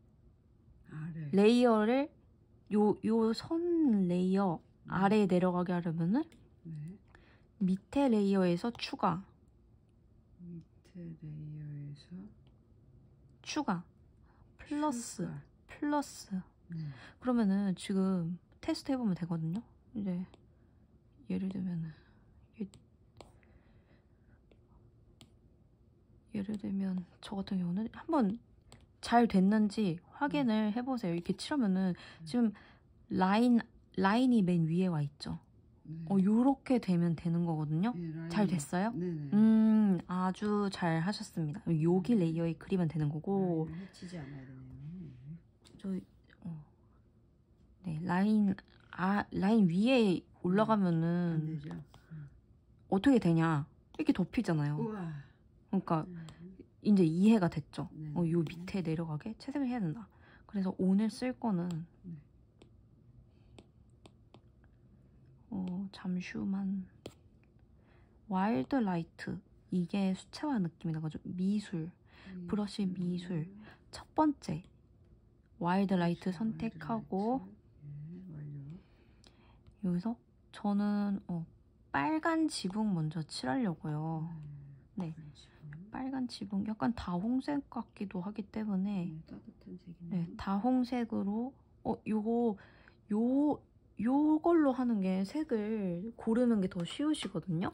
레이어를 요 선 레이어 아래에 내려가게 하려면은 밑에 레이어에서 추가 플러스 그러면은 지금 테스트 해보면 되거든요. 이제 예를 들면 저 같은 경우는 한번 잘 됐는지 확인을 해보세요. 이렇게 칠하면은 지금 라인이 맨 위에 와 있죠. 요렇게 되면 되는 거거든요. 잘 됐어요? 네네. 아주 잘 하셨습니다. 여기 레이어에 그리면 되는 거고. 해치지 않아야 되네요. 네, 라인 위에 올라가면은 안 되죠. 어떻게 되냐? 이렇게 덮이잖아요. 우와. 그러니까 이제 이해가 됐죠. 요 밑에 내려가게 채색을 해야 된다. 그래서 오늘 쓸 거는 잠시만 와일드 라이트 이게 수채화 느낌이 나가지고 브러쉬 미술 첫 번째 와일드 라이트 선택하고 여기서 저는 빨간 지붕 먼저 칠하려고요. 네, 빨간 지붕 약간 다홍색 같기도 하기 때문에 따뜻한 색이네. 다홍색으로 요걸로 하는 게 색을 고르는 게 더 쉬우시거든요.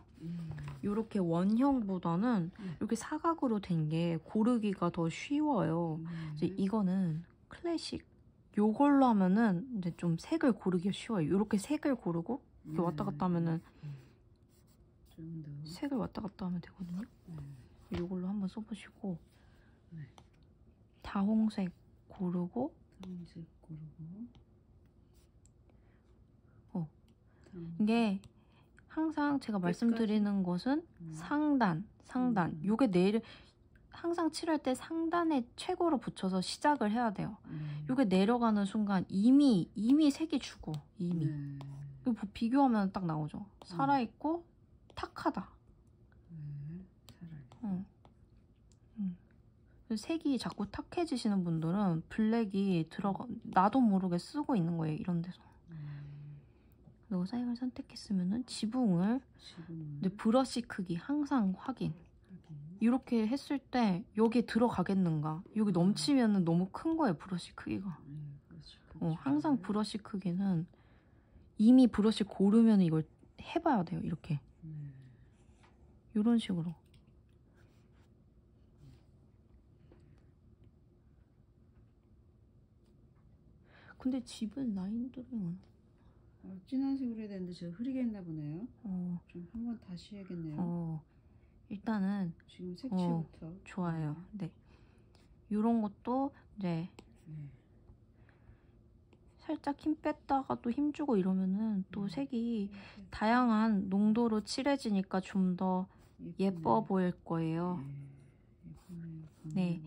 요렇게 원형보다는 이렇게 사각으로 된 게 고르기가 더 쉬워요. 이제 이거는 클래식 요걸로 하면은 이제 좀 색을 고르기가 쉬워요. 요렇게 색을 고르고 이렇게 왔다 갔다 하면은 색을 왔다 갔다 하면 되거든요. 요걸로 한번 써보시고 다홍색 고르고 이게 항상 제가 말씀드리는 것은 상단 요게 항상 칠할 때 상단에 최고로 붙여서 시작을 해야 돼요. 요게 내려가는 순간 이미 색이 죽어. 이거 비교하면 딱 나오죠. 살아있고 탁하다. 색이 자꾸 탁해지시는 분들은 블랙이 나도 모르게 쓰고 있는 거예요. 이런 데서. 그리고 사용을 선택했으면은 지붕을 근데 브러쉬 크기 항상 확인. 이렇게 했을 때 여기에 들어가겠는가? 여기 넘치면 너무 큰 거예요, 브러쉬 크기가. 그렇지. 항상 브러쉬 크기는 이미 브러쉬 고르면 이걸 해봐야 돼요, 이렇게. 이런 식으로. 근데 집은 라인들은 진한 색으로 해야 되는데 제가 흐리게 했나 보네요. 좀 한번 다시 해야겠네요. 일단은 지금 색칠부터. 좋아요. 네. 이런 것도 이제 살짝 힘 뺐다가 또 힘 주고 이러면은 또 색이 다양한 농도로 칠해지니까 좀 더 예뻐 보일 거예요. 네.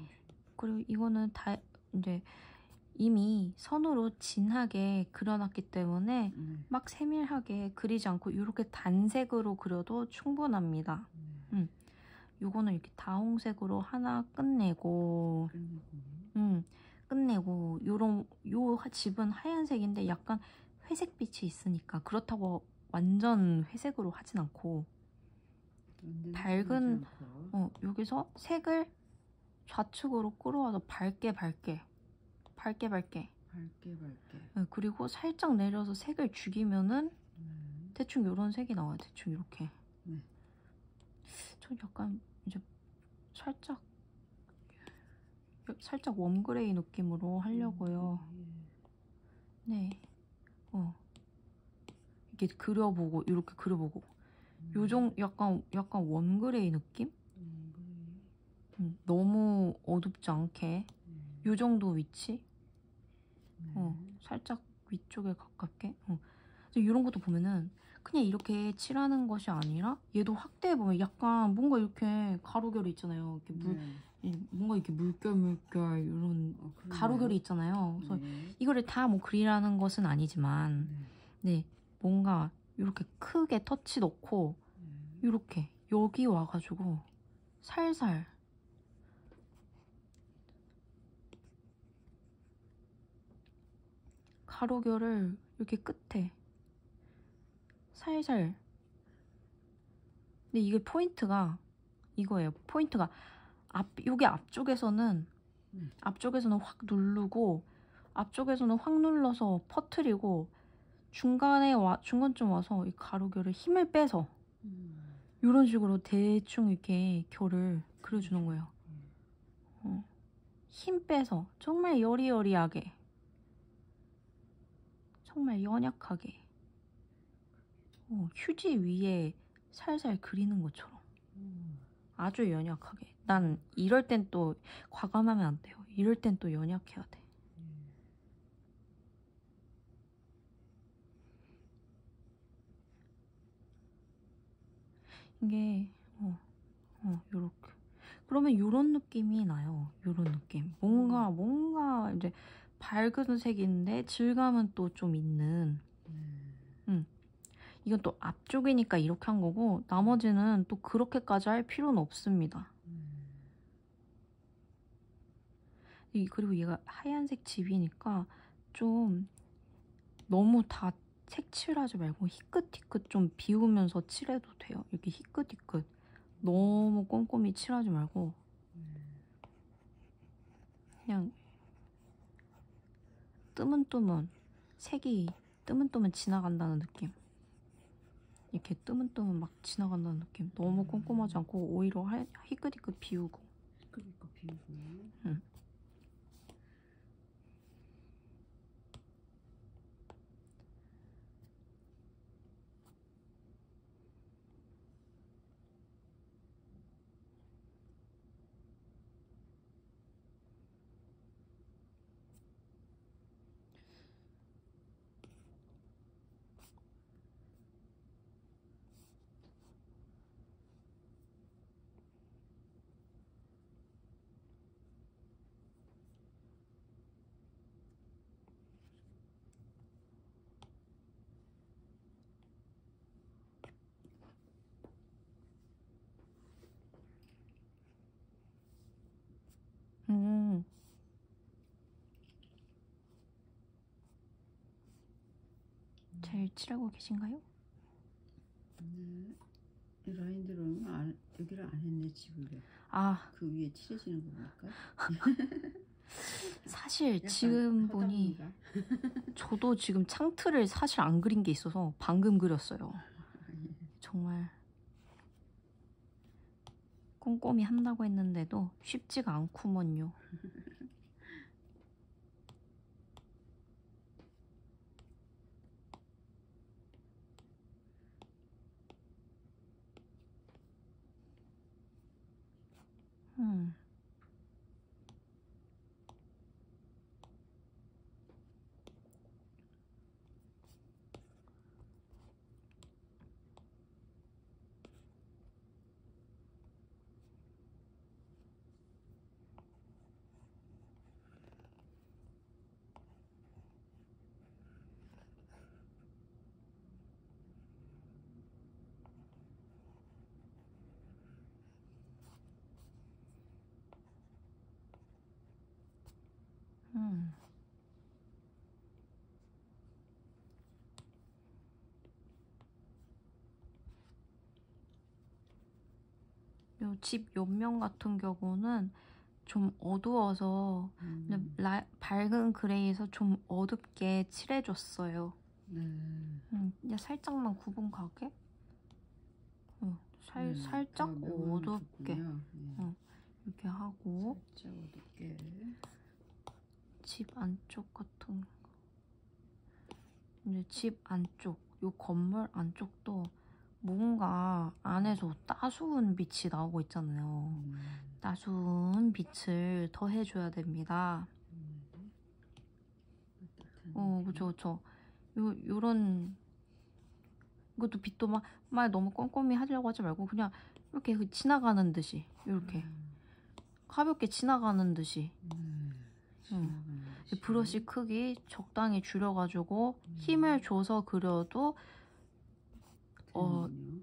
그리고 이거는 다 이제 이미 선으로 진하게 그려놨기 때문에 막 세밀하게 그리지 않고 이렇게 단색으로 그려도 충분합니다. 요거는 이렇게 다홍색으로 하나 끝내고 끝내고 요 집은 하얀색인데 약간 회색빛이 있으니까 그렇다고 완전 회색으로 하진 않고 밝은 여기서 색을 좌측으로 끌어와서 밝게 그리고 살짝 내려서 색을 죽이면은 대충 이런 색이 나와요. 대충 이렇게. 저 약간 이제 살짝 웜그레이 느낌으로 하려고요. 네. 이렇게 그려보고 이렇게 그려보고 약간 웜그레이 느낌? 너무 어둡지 않게 요 정도 위치? 살짝 위쪽에 가깝게. 이런 것도 보면은 그냥 이렇게 칠하는 것이 아니라 얘도 확대해보면 약간 뭔가 이렇게 가루결이 있잖아요. 이렇게 뭔가 이렇게 물결 이런 가루결이 있잖아요. 그래서 이거를 다 뭐 그리라는 것은 아니지만 네, 뭔가 이렇게 크게 터치 넣고 이렇게 여기 와가지고 살살 가루결을 이렇게 끝에 살살. 근데 이게 포인트가 이거예요. 포인트가 여기 앞쪽에서는 확 누르고 앞쪽에서는 확 눌러서 퍼트리고 중간쯤 와서 이 가루결을 힘을 빼서 이런 식으로 대충 이렇게 결을 그려주는 거예요. 힘 빼서 정말 여리여리하게, 정말 연약하게 휴지 위에 살살 그리는 것처럼 아주 연약하게. 난 이럴 땐 또 과감하면 안 돼요. 이럴 땐 또 연약해야 돼. 이게 요렇게. 그러면 요런 느낌이 나요. 요런 느낌. 뭔가 이제 밝은 색인데 질감은 또 좀 있는. 이건 또 앞쪽이니까 이렇게 한 거고 나머지는 또 그렇게까지 할 필요는 없습니다. 그리고 얘가 하얀색 집이니까 좀 너무 다 색칠하지 말고 희끗희끗 좀 비우면서 칠해도 돼요. 이렇게 희끗희끗 너무 꼼꼼히 칠하지 말고 그냥 색이 뜨문뜨문 지나간다는 느낌. 이렇게 뜨문뜨문 막 지나간다는 느낌. 너무 꼼꼼하지 않고 오히려 희끗희끗 비우고. 잘 칠하고 계신가요? 이 라인 들어오면 여기를 안 했네, 집을. 아, 그 위에 칠해지는 겁니까? 사실 지금 보니 저도 지금 창틀을 사실 안 그린 게 있어서 방금 그렸어요. 정말 꼼꼼히 한다고 했는데도 쉽지가 않구먼요. 음. 요 집 옆면 같은 경우는 좀 어두워서 밝은 그레이에서 좀 어둡게 칠해줬어요. 그냥 살짝만 구분 가게? 살짝 어둡게 이렇게 하고 살짝 어둡게. 집 안쪽 같은 이제 집 안쪽 요 건물 안쪽도 뭔가 안에서 따스운 빛이 나오고 있잖아요. 따스운 빛을 더 해줘야 됩니다. 그쵸. 요런 이것도 빛도 막 너무 꼼꼼히 하려고 하지 말고 그냥 이렇게 지나가는 듯이 이렇게 가볍게 지나가는 듯이 브러쉬 크기 적당히 줄여가지고 힘을 줘서 그려도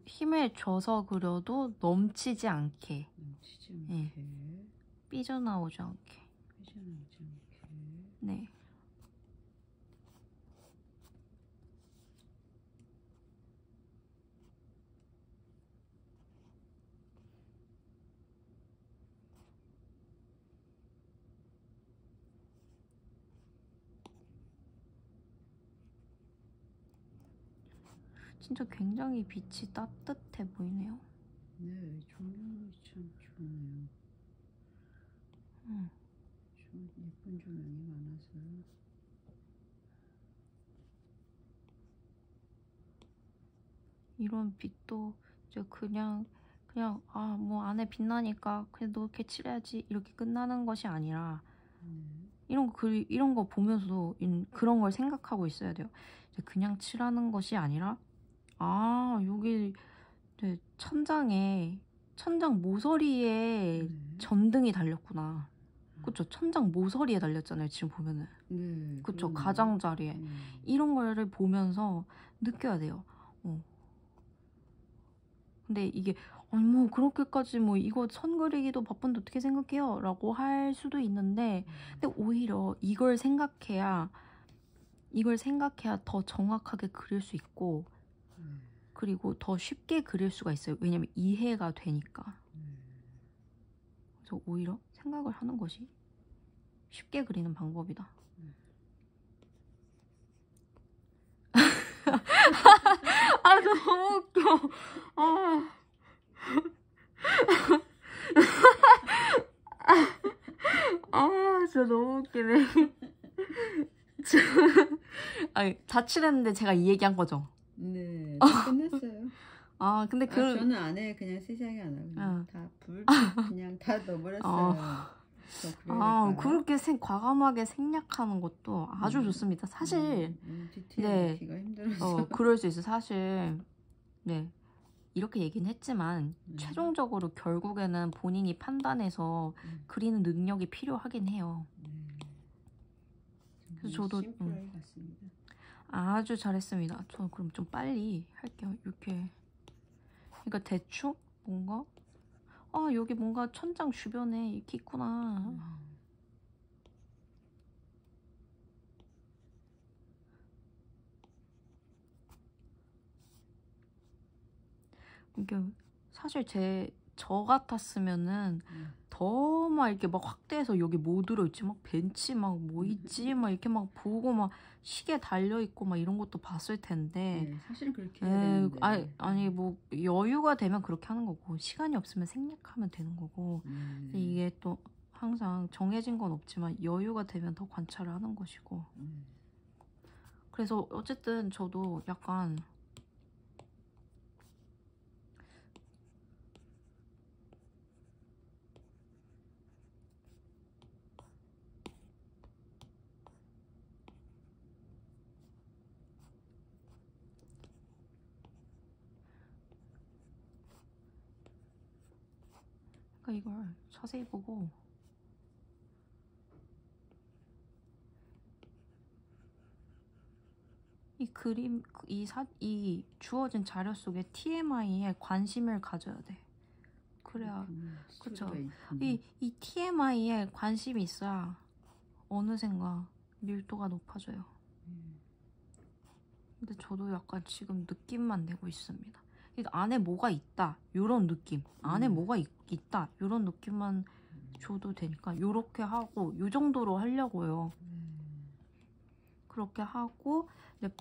힘을 줘서 그려도 넘치지 않게, 삐져나오지 않게. 네. 진짜 굉장히 빛이 따뜻해 보이네요. 네, 조명이 참 좋네요. 예쁜 조명이 많아서요. 이런 빛도 이제 그냥 뭐 안에 빛나니까 그냥 이렇게 칠해야지 이렇게 끝나는 것이 아니라 이런 거 보면서도 그런 걸 생각하고 있어야 돼요. 이제 그냥 칠하는 것이 아니라 여기 천장 모서리에 전등이 달렸구나. 그쵸? 천장 모서리에 달렸잖아요, 지금 보면은. 네. 그쵸? 가장자리에. 이런 거를 보면서 느껴야 돼요. 근데 이게 뭐 그렇게까지 뭐 이거 선 그리기도 바쁜데 어떻게 생각해요? 라고 할 수도 있는데 근데 오히려 이걸 생각해야 더 정확하게 그릴 수 있고 그리고 더 쉽게 그릴 수가 있어요. 왜냐면 이해가 되니까. 그래서 오히려 생각을 하는 것이 쉽게 그리는 방법이다. 너무 웃겨. 진짜 너무 웃기네. 다 칠했는데 제가 이 얘기한 거죠? 네, 끝났어요. 근데 저는 안에 그냥 세상에 안 하고 그냥 다 불 그냥 다 넣어버렸어요. 그렇게 과감하게 생략하는 것도 아주 좋습니다. 사실 디테일 넣기가 힘들어서 그럴 수 있어요. 사실 이렇게 얘기는 했지만 최종적으로 결국에는 본인이 판단해서 그리는 능력이 필요하긴 해요. 그래서 저도 심플하게 갔습니다. 아주 잘했습니다. 저 그럼 좀 빨리 할게요. 이렇게 그러니까 대충 뭔가 여기 뭔가 천장 주변에 이렇게 있구나. 이게 사실 제 저 같았으면은 더 막 이렇게 막 확대해서 여기 뭐 들어있지? 막 벤치 막 뭐 있지? 막 이렇게 막 보고 막 시계 달려있고 막 이런 것도 봤을 텐데. 네, 사실은 그렇게 해야 되는데. 아니 뭐 여유가 되면 그렇게 하는 거고 시간이 없으면 생략하면 되는 거고. 이게 또 항상 정해진 건 없지만 여유가 되면 더 관찰을 하는 것이고. 그래서 어쨌든 저도 약간 이걸 자세히 보고 이 그림, 이 주어진 자료 속에 TMI에 관심을 가져야 돼. 그래야, 그쵸. 이 TMI에 관심이 있어야 어느샌가 밀도가 높아져요. 근데 저도 약간 지금 느낌만 내고 있습니다. 안에 뭐가 있다, 요런 느낌. 안에 뭐가 있다, 요런 느낌만 줘도 되니까 요렇게 하고 요 정도로 하려고요. 그렇게 하고 이제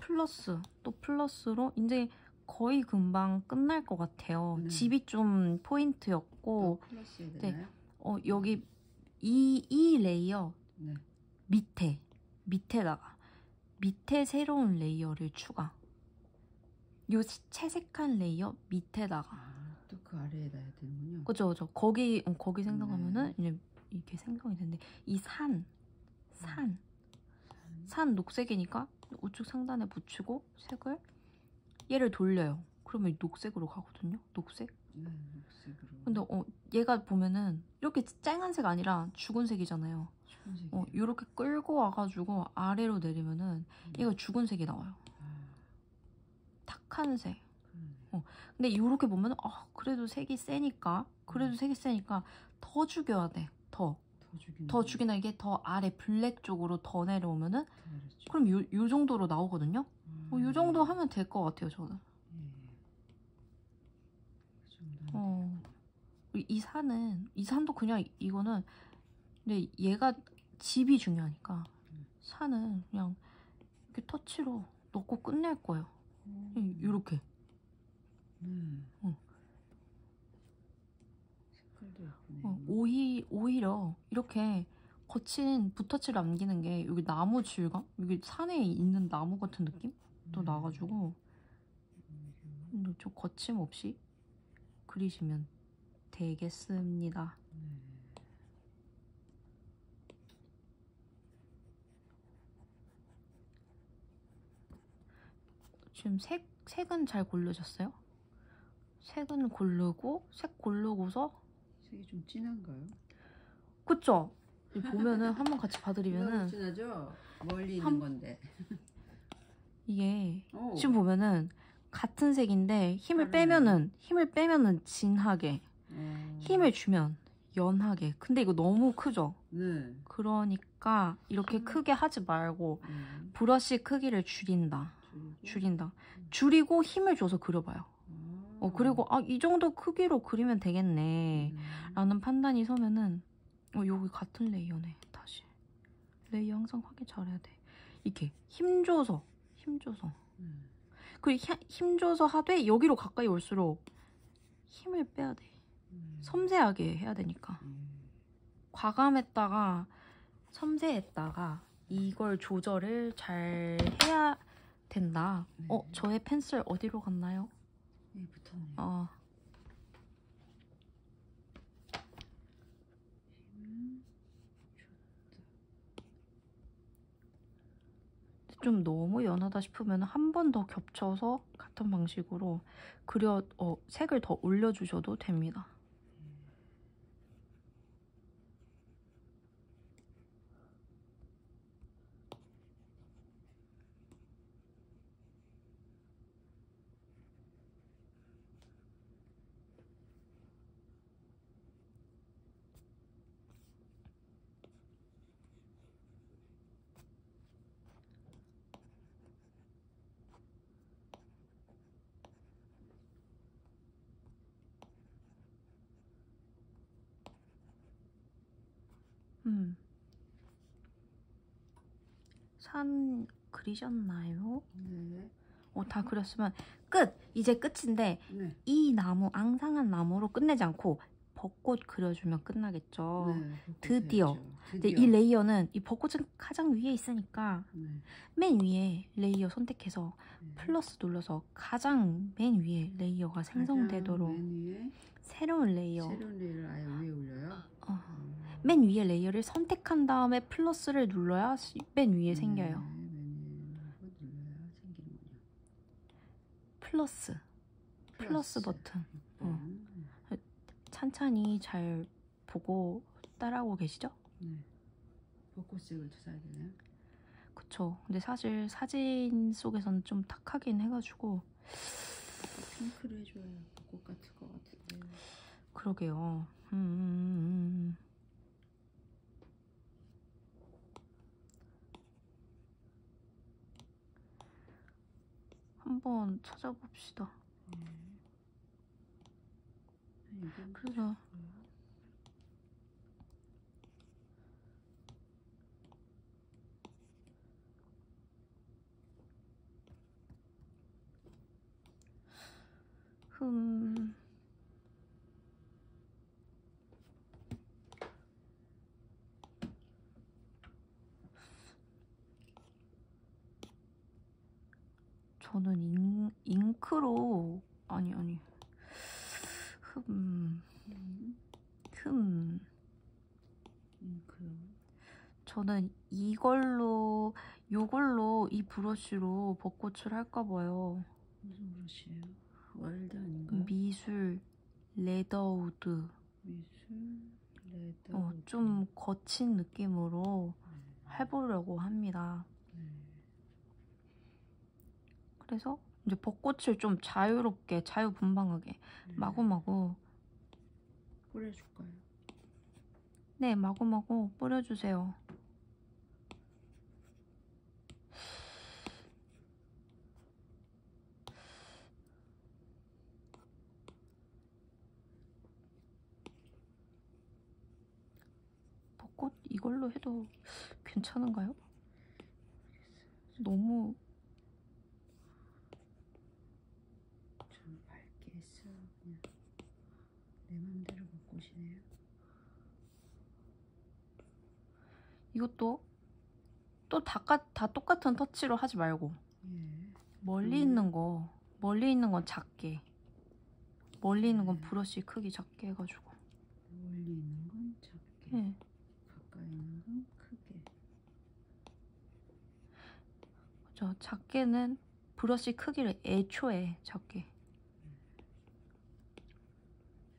또 플러스로 이제 거의 금방 끝날 것 같아요. 집이 좀 포인트였고. 또 플러스 해야 되나요? 네. 여기 이 레이어 밑에다가 밑에 새로운 레이어를 추가. 요 채색한 레이어 밑에다가. 또 그 아래에다 해야 되는군요. 그죠. 거기 생성하면은 이제 이렇게 생성이 되는데 이 산 녹색이니까 우측 상단에 붙이고 색을 얘를 돌려요. 그러면 녹색으로 가거든요. 녹색. 녹색으로. 근데 얘가 보면은 이렇게 쨍한색 아니라 죽은색이잖아요. 이렇게 끌고 와가지고 아래로 내리면은 얘가 죽은색이 나와요. 탁한 색. 근데 이렇게 보면은 그래도 색이 세니까 더 죽여야 돼. 더 죽이나 이게 더 아래 블랙 쪽으로 더 내려오면은 그럼 요 정도로 나오거든요. 요 정도 하면 될 것 같아요, 저는. 이 산도 그냥 이거는 근데 얘가 집이 중요하니까 산은 그냥 이렇게 터치로 넣고 끝낼 거예요. 요렇게. 오히려 이렇게 거친 붓터치를 남기는 게 여기 나무 질감? 여기 산에 있는 나무 같은 느낌도 나가지고 좀 거침없이 그리시면 되겠습니다. 지금 색은 잘 고르셨어요? 색은 고르고 색 고르고서 색이 좀 진한가요? 그쵸? 보면은 한번 같이 봐드리면은 진하죠? 멀리 있는 건데 이게 지금 보면은 같은 색인데 힘을 빼면은 진하게 힘을 주면 연하게. 근데 이거 너무 크죠? 그러니까 이렇게 크게 하지 말고 브러쉬 크기를 줄인다. 줄이고 힘을 줘서 그려봐요. 그리고 이 정도 크기로 그리면 되겠네 라는 판단이 서면은 여기 같은 레이어네. 다시 레이어 항상 확인 잘해야 돼. 이렇게 힘줘서 그리고 힘줘서 하되 여기로 가까이 올수록 힘을 빼야 돼. 섬세하게 해야 되니까. 과감했다가 섬세했다가 이걸 조절을 잘 해야 된다. 저의 펜슬 어디로 갔나요? 붙었네요. 좀 너무 연하다 싶으면 한 번 더 겹쳐서 같은 방식으로 색을 더 올려주셔도 됩니다. 산 그리셨나요? 네. 다 그렸으면 끝! 이제 끝인데 네. 이 나무, 앙상한 나무로 끝내지 않고 벚꽃 그려주면 끝나겠죠. 네, 드디어. 근데 드디어. 이 레이어는 이 벚꽃은 가장 위에 있으니까 네. 맨 위에 레이어 선택해서 네. 플러스 눌러서 가장 맨 위에 레이어가 생성되도록 맨 위에 새로운 레이어. 새로운 레이어를 아예 위에 올려요? 맨 위에 레이어를 선택한 다음에 플러스를 눌러야 맨 위에 생겨요. 맨 위에 눌러야 생기는군요. 플러스 버튼. 찬찬히 잘 보고 따라하고 계시죠? 네. 벚꽃색을 써야 되나요? 그쵸. 근데 사실 사진 속에서는 좀 탁하긴 해가지고 핑크를 해줘야 벚꽃 같을 것 같은데. 그러게요. 한번 찾아봅시다. 그래서 저는 잉크로 아니 저는 요걸로 이 브러쉬로 벚꽃을 할까봐요. 무슨 브러쉬예요? 와일드 아닌가요? 미술 레더우드. 미술 레더우드. 좀 거친 느낌으로 해보려고 합니다. 그래서 이제 벚꽃을 좀 자유롭게 자유분방하게 마구마구 뿌려줄까요? 네, 마구마구 뿌려주세요. 벚꽃 이걸로 해도 괜찮은가요? 너무 좀 밝게 했어. 그냥 내 맘대로 벚꽃이네요. 이것도 또 다 똑같은 터치로 하지 말고 멀리 있는 건 작게, 멀리 있는 건 브러쉬 크기 작게 해가지고 멀리 있는 건 작게, 가까이 있는 건 크게. 그죠? 작게는 브러쉬 크기를 애초에 작게.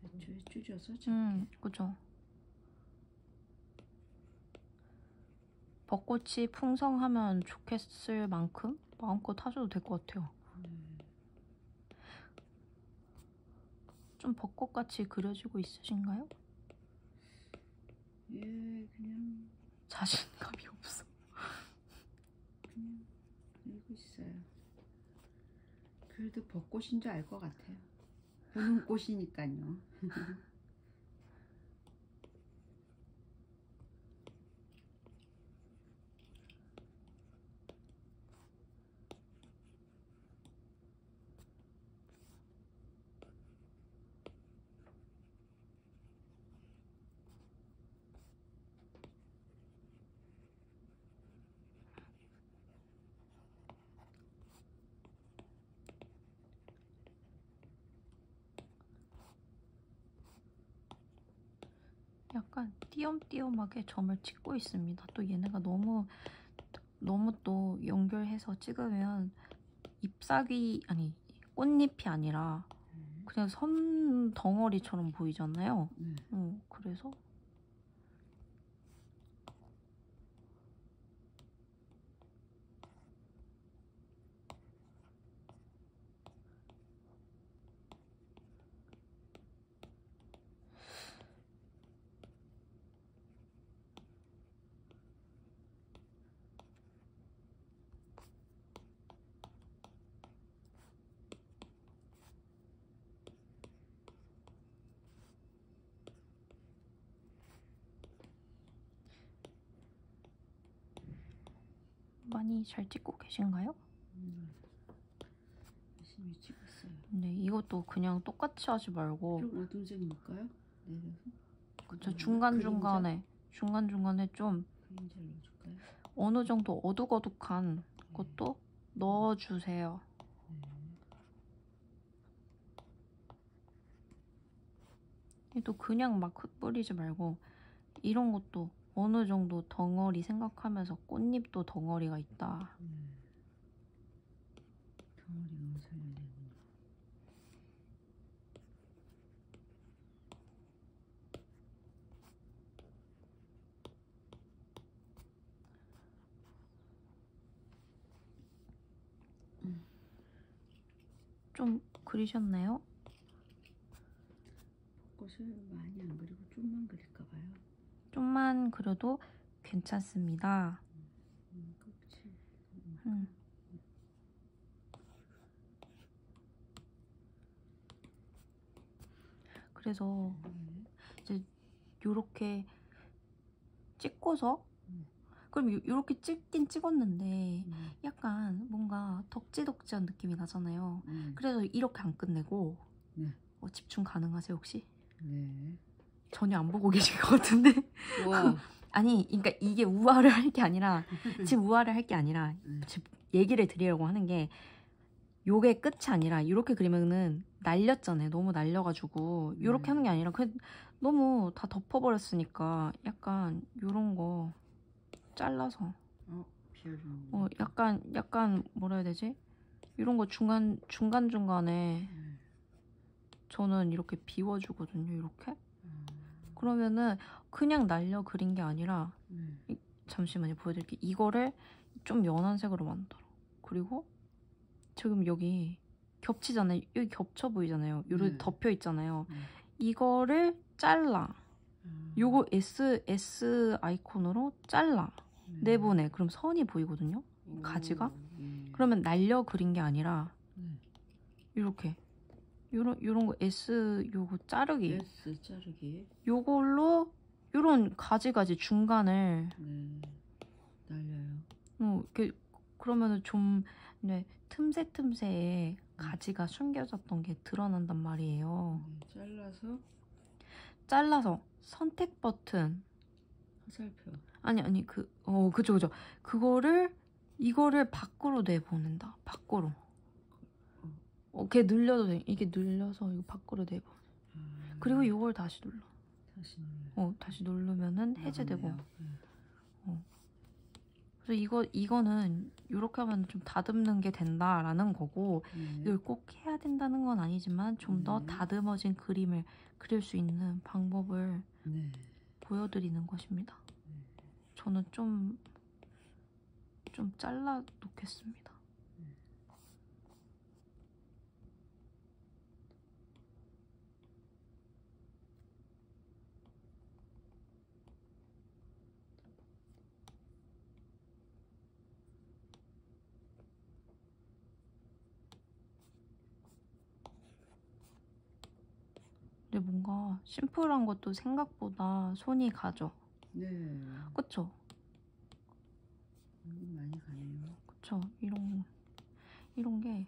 애초에 줄여서 작게. 그죠? 벚꽃이 풍성하면 좋겠을 만큼 마음껏 하셔도 될 것 같아요. 좀 벚꽃같이 그려지고 있으신가요? 예, 그냥 자신감이 없어. 그냥 그리고 있어요. 그래도 벚꽃인 줄 알 것 같아요. 보는 꽃이니까요. 약간 띄엄띄엄하게 점을 찍고 있습니다. 또 얘네가 너무 또 연결해서 찍으면 잎사귀 아니 꽃잎이 아니라 그냥 선 덩어리처럼 보이잖아요. 그래서 많이 잘 찍고 계신가요? 열심히 찍었어요. 네, 이것도 그냥 똑같이 하지 말고 좀 어둠색 넣을까요? 내려서? 그쵸, 중간중간에 좀 그림자를 넣어줄까요? 어느 정도 어둑어둑한 것도 넣어주세요. 또 그냥 막 흩뿌리지 말고 이런 것도 어느 정도 덩어리 생각하면서 꽃잎도 덩어리가 있다. 덩어리만 살려야 되는구나. 좀 그리셨나요? 벚꽃을 많이 안 그리고 좀만 그릴까봐요. 좀만 그려도 괜찮습니다. 끝이. 그래서 이제 요렇게 찍고서 그럼 요렇게 찍긴 찍었는데 약간 뭔가 덕지덕지한 느낌이 나잖아요. 그래서 이렇게 안 끝내고 집중 가능하세요 혹시? 네. 전혀 안 보고 계신 것 같은데. 와. 아니 그러니까 이게 우화를 할 게 아니라 지금 우화를 할 게 아니라 지금 얘기를 드리려고 하는 게 요게 끝이 아니라 이렇게 그리면은 날렸잖아요. 너무 날려가지고 이렇게 하는 게 아니라 그냥 너무 다 덮어버렸으니까 약간 요런 거 잘라서 비워주는 약간 뭐라 해야 되지? 이런 거 중간중간에 저는 이렇게 비워주거든요. 이렇게 그러면은 그냥 날려 그린 게 아니라 잠시만요. 보여드릴게요. 이거를 좀 연한 색으로 만들어. 그리고 지금 여기 겹치잖아요. 여기 겹쳐 보이잖아요. 요렇게 덮여 있잖아요. 이거를 잘라. 요거 S 아이콘으로 잘라. 내보내. 그럼 선이 보이거든요. 가지가. 그러면 날려 그린 게 아니라 이렇게 요런 거 S 요거 자르기. S 자르기. 요걸로 요런 가지 중간을 날려요. 이렇게 그러면은 좀 틈새에 가지가 숨겨졌던 게 드러난단 말이에요. 잘라서 선택 버튼. 화살표. 아니 그죠. 이거를 밖으로 내보낸다. 밖으로. 걔 늘려도 돼. 이게 늘려서 이거 밖으로 내보. 그리고 이걸 다시 눌러. 다시 누르면은 해제되고. 그래서 이거는 이렇게 하면 좀 다듬는 게 된다라는 거고 이걸 꼭 해야 된다는 건 아니지만 좀 더 다듬어진 그림을 그릴 수 있는 방법을 보여드리는 것입니다. 저는 좀 잘라 놓겠습니다. 근데 뭔가 심플한 것도 생각보다 손이 가죠. 네. 그쵸? 많이 가네요. 그쵸? 이런 게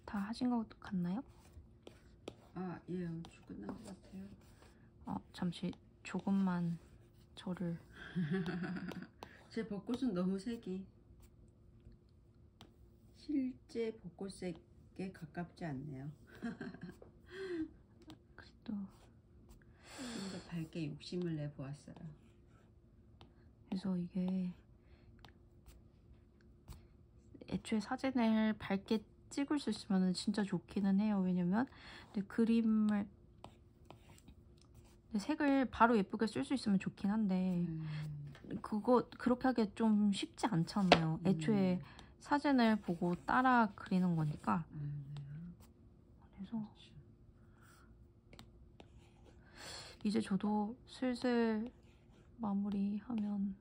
다 하신 것 같나요? 예, 끝난 것 같아요. 잠시 조금만 저를 제 벚꽃은 너무 색이 실제 벚꽃색에 가깝지 않네요. 그래도 좀 더 밝게 욕심을 내보았어요. 그래서 이게 애초에 사진을 밝게 찍을 수 있으면 진짜 좋기는 해요. 왜냐면 색을 바로 예쁘게 쓸 수 있으면 좋긴 한데 그렇게 하기 좀 쉽지 않잖아요. 애초에 사진을 보고 따라 그리는 거니까. 그래서 이제 저도 슬슬 마무리하면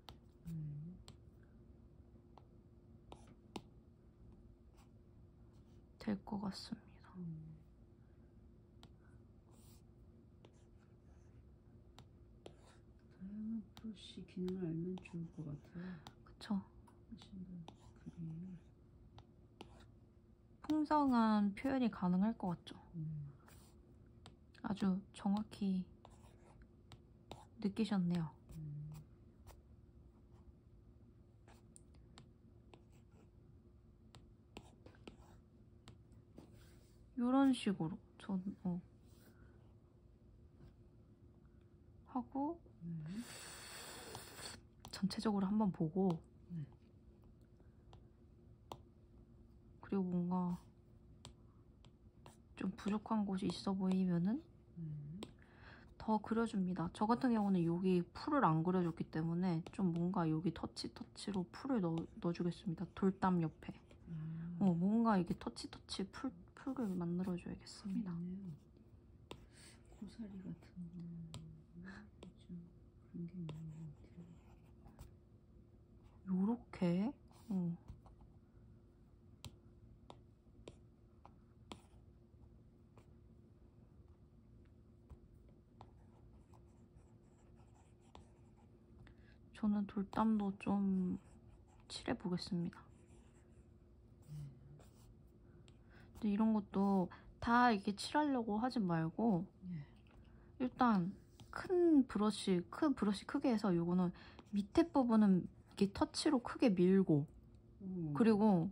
될 것 같습니다. 브러쉬 기능을 알면 좋을 것 같아요. 그쵸? 훨씬 더 그림. 풍성한 표현이 가능할 것 같죠? 아주 정확히 느끼셨네요. 이런 식으로 전 하고 전체적으로 한번 보고 그리고 뭔가 좀 부족한 곳이 있어 보이면은 더 그려줍니다. 저 같은 경우는 여기 풀을 안 그려줬기 때문에 좀 뭔가 여기 터치로 풀을 넣어주겠습니다. 돌담 옆에. 뭔가 이게 터치 풀을 만들어줘야겠습니다. 고사리 같은 거. 그렇죠. 그런 게 있는 것 같아요. 요렇게. 저는 돌담도 좀 칠해보겠습니다. 근데 이런 것도 다 이렇게 칠하려고 하지 말고 일단 큰 브러쉬 크게 해서 요거는 밑에 부분은 이렇게 터치로 크게 밀고 그리고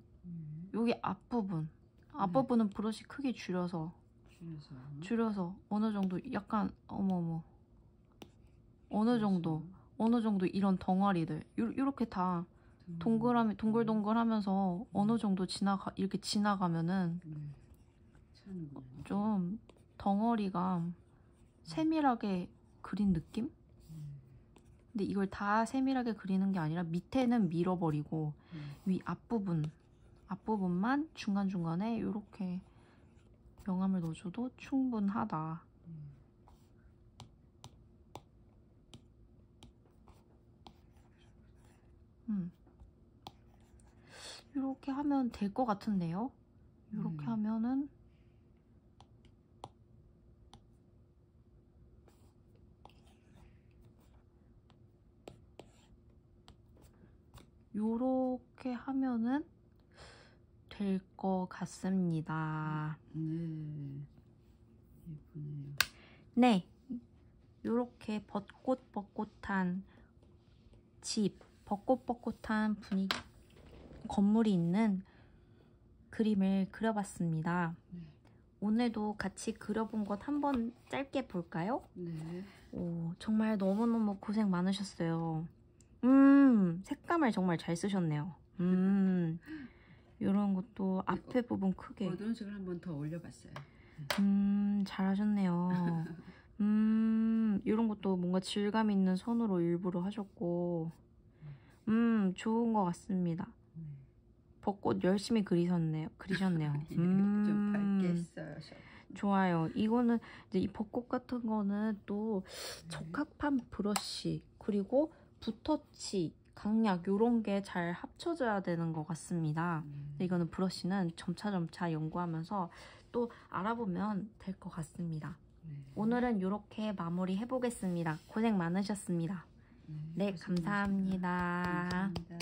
여기 앞부분은 브러쉬 크기 줄여서 어느 정도 약간 어느 정도 이런 덩어리들 이렇게 다 동글동글하면서 어느 정도 이렇게 지나가면은 좀 덩어리가 세밀하게 그린 느낌? 근데 이걸 다 세밀하게 그리는 게 아니라 밑에는 밀어버리고 위 앞부분만 중간중간에 이렇게 명암을 넣어줘도 충분하다. 이렇게 하면 될 것 같은데요? 이렇게 하면은 요렇게 하면은 될 것 같습니다. 예쁘네요. 네, 요렇게 벚꽃한 집, 벚꽃한 분위기, 건물이 있는 그림을 그려봤습니다. 오늘도 같이 그려본 것 한번 짧게 볼까요? 네. 정말 너무너무 고생 많으셨어요. 색감을 정말 잘 쓰셨네요. 이런 것도 앞에 부분 크게. 어두운 색을 한번 더 올려봤어요. 잘하셨네요. 이런 것도 뭔가 질감 있는 선으로 일부러 하셨고, 좋은 것 같습니다. 벚꽃 열심히 그리셨네요. 좀 밝게 했어요. 좋아요. 이거는 이제 이 벚꽃 같은 거는 또 적합한 브러쉬 그리고 붓터치, 강약 요런 게 잘 합쳐져야 되는 것 같습니다. 이거는 브러쉬는 점차 연구하면서 또 알아보면 될 것 같습니다. 오늘은 이렇게 마무리 해보겠습니다. 고생 많으셨습니다. 네, 감사합니다. 감사합니다.